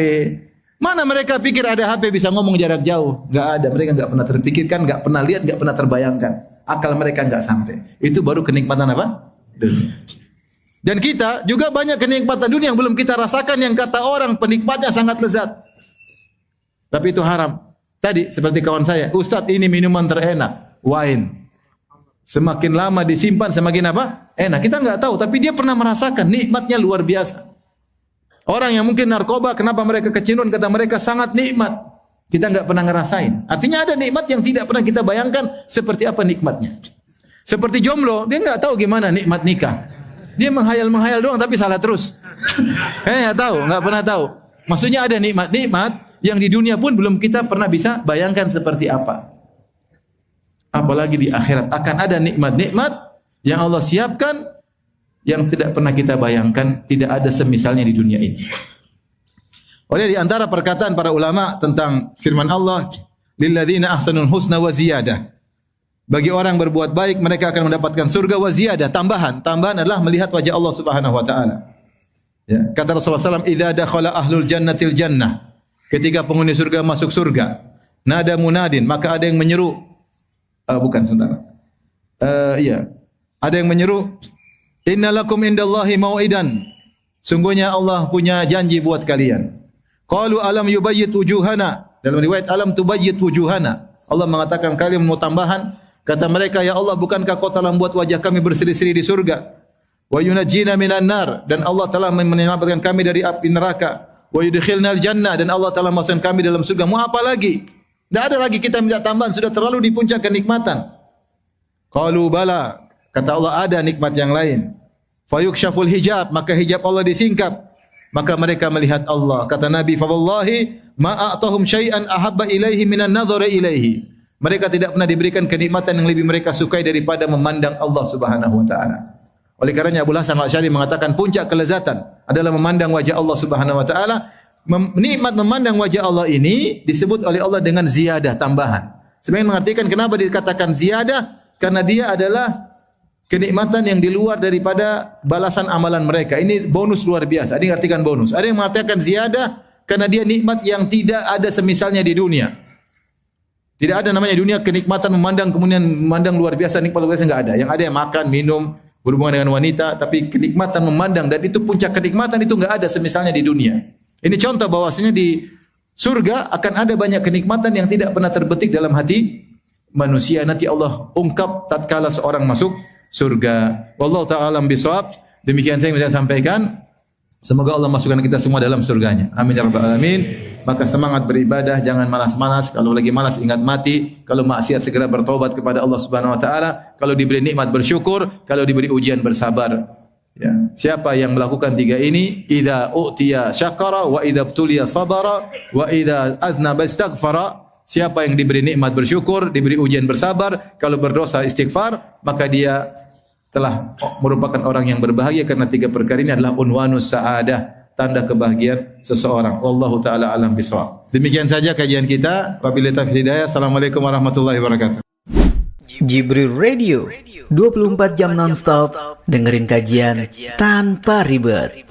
Mana mereka pikir ada HP bisa ngomong jarak jauh? Enggak ada. Mereka enggak pernah terpikirkan, enggak pernah lihat, enggak pernah terbayangkan. Akal mereka enggak sampai. Itu baru kenikmatan apa? Dunia. Dan kita juga banyak kenikmatan dunia yang belum kita rasakan, yang kata orang penikmatnya sangat lezat. Tapi itu haram. Tadi seperti kawan saya, Ustadz ini minuman terenak, wine. Semakin lama disimpan semakin apa? Enak. Kita enggak tahu, tapi dia pernah merasakan nikmatnya luar biasa. Orang yang mungkin narkoba, kenapa mereka kecanduan? Kata mereka sangat nikmat. Kita enggak pernah ngerasain. Artinya ada nikmat yang tidak pernah kita bayangkan seperti apa nikmatnya. Seperti jomblo, dia enggak tahu gimana nikmat nikah. Dia menghayal-menghayal doang tapi salah terus. Enggak tahu, enggak pernah tahu. Maksudnya ada nikmat-nikmat yang di dunia pun belum kita pernah bisa bayangkan seperti apa. Apalagi di akhirat akan ada nikmat-nikmat yang Allah siapkan yang tidak pernah kita bayangkan, tidak ada semisalnya di dunia ini. Oleh di antara perkataan para ulama tentang firman Allah, lilladzina ahsanul husna wa ziyadah. Bagi orang berbuat baik mereka akan mendapatkan surga wa ziyadah, tambahan. Tambahan adalah melihat wajah Allah Subhanahu wa taala. Ya, kata Rasulullah SAW, idza dakhala ahlul jannatil jannah. Ketika penghuni surga masuk surga, nada munadin, maka ada yang menyeru. Bukan sebentar. Iya. Ada yang menyeru, innalakum indallahi mau'idan Sungguhnya Allah punya janji buat kalian. Qalu alam yubayyit wujuhana. Dalam riwayat alam tubayyit wujuhana. Allah mengatakan kalian mau tambahan. Kata mereka, ya Allah, bukankah kau telah membuat wajah kami berseri-seri di surga? Wa yunajjina minan nar, dan Allah telah menyelamatkan kami dari api neraka. Wa yudkhilnal jannah, dan Allah telah masukkan kami dalam surga. Mau apa lagi? Tidak ada lagi kita minta tambahan, sudah terlalu di puncak kenikmatan. Qalu bala, kata Allah, ada nikmat yang lain. Fayukshaful hijab, maka hijab Allah disingkap. Maka mereka melihat Allah. Kata Nabi, fa wallahi ma a'tahum syai'an ahabba ilaihi minan nadhari ilaihi. Mereka tidak pernah diberikan kenikmatan yang lebih mereka sukai daripada memandang Allah Subhanahu wa taala. Oleh karenanya Abu Hasan Al-Asy'ari mengatakan puncak kelezatan adalah memandang wajah Allah Subhanahu wa taala. Nikmat memandang wajah Allah ini disebut oleh Allah dengan ziyadah, tambahan. Sebenarnya mengartikan kenapa dikatakan ziyadah? Karena dia adalah kenikmatan yang di luar daripada balasan amalan mereka. Ini bonus luar biasa. Ada yang artikan bonus. Ada yang mengatakan ziyadah karena dia nikmat yang tidak ada semisalnya di dunia. Tidak ada namanya dunia kenikmatan memandang kemudian memandang luar biasa, nikmat luar biasa enggak ada. Yang ada yang makan, minum, berhubungan dengan wanita, tapi kenikmatan memandang, dan itu puncak kenikmatan itu enggak ada semisalnya di dunia. Ini contoh bahwasanya di surga akan ada banyak kenikmatan yang tidak pernah terbetik dalam hati manusia. Nanti Allah ungkap tatkala seorang masuk surga. Wallahu ta'ala alam bisawab. Demikian saya yang bisa sampaikan. Semoga Allah masukkan kita semua dalam surganya. Amin ya rabbal alamin. Maka semangat beribadah, jangan malas-malas. Kalau lagi malas ingat mati. Kalau maksiat segera bertobat kepada Allah Subhanahu wa taala. Kalau diberi nikmat bersyukur, kalau diberi ujian bersabar. Ya. Siapa yang melakukan tiga ini, idza u'tiya syakara wa idza ibtuliya sabara wa idza aznaba istaghfara. Siapa yang diberi nikmat bersyukur, diberi ujian bersabar, kalau berdosa istighfar, maka dia telah merupakan orang yang berbahagia, karena tiga perkara ini adalah unwanus sa'adah, tanda kebahagiaan seseorang. Wallahu taala alam bisawab. Demikian saja kajian kita. Wabillahi taufiq hidayah. Assalamualaikum warahmatullahi wabarakatuh. Jibril Radio 24 jam nonstop dengerin kajian tanpa ribet.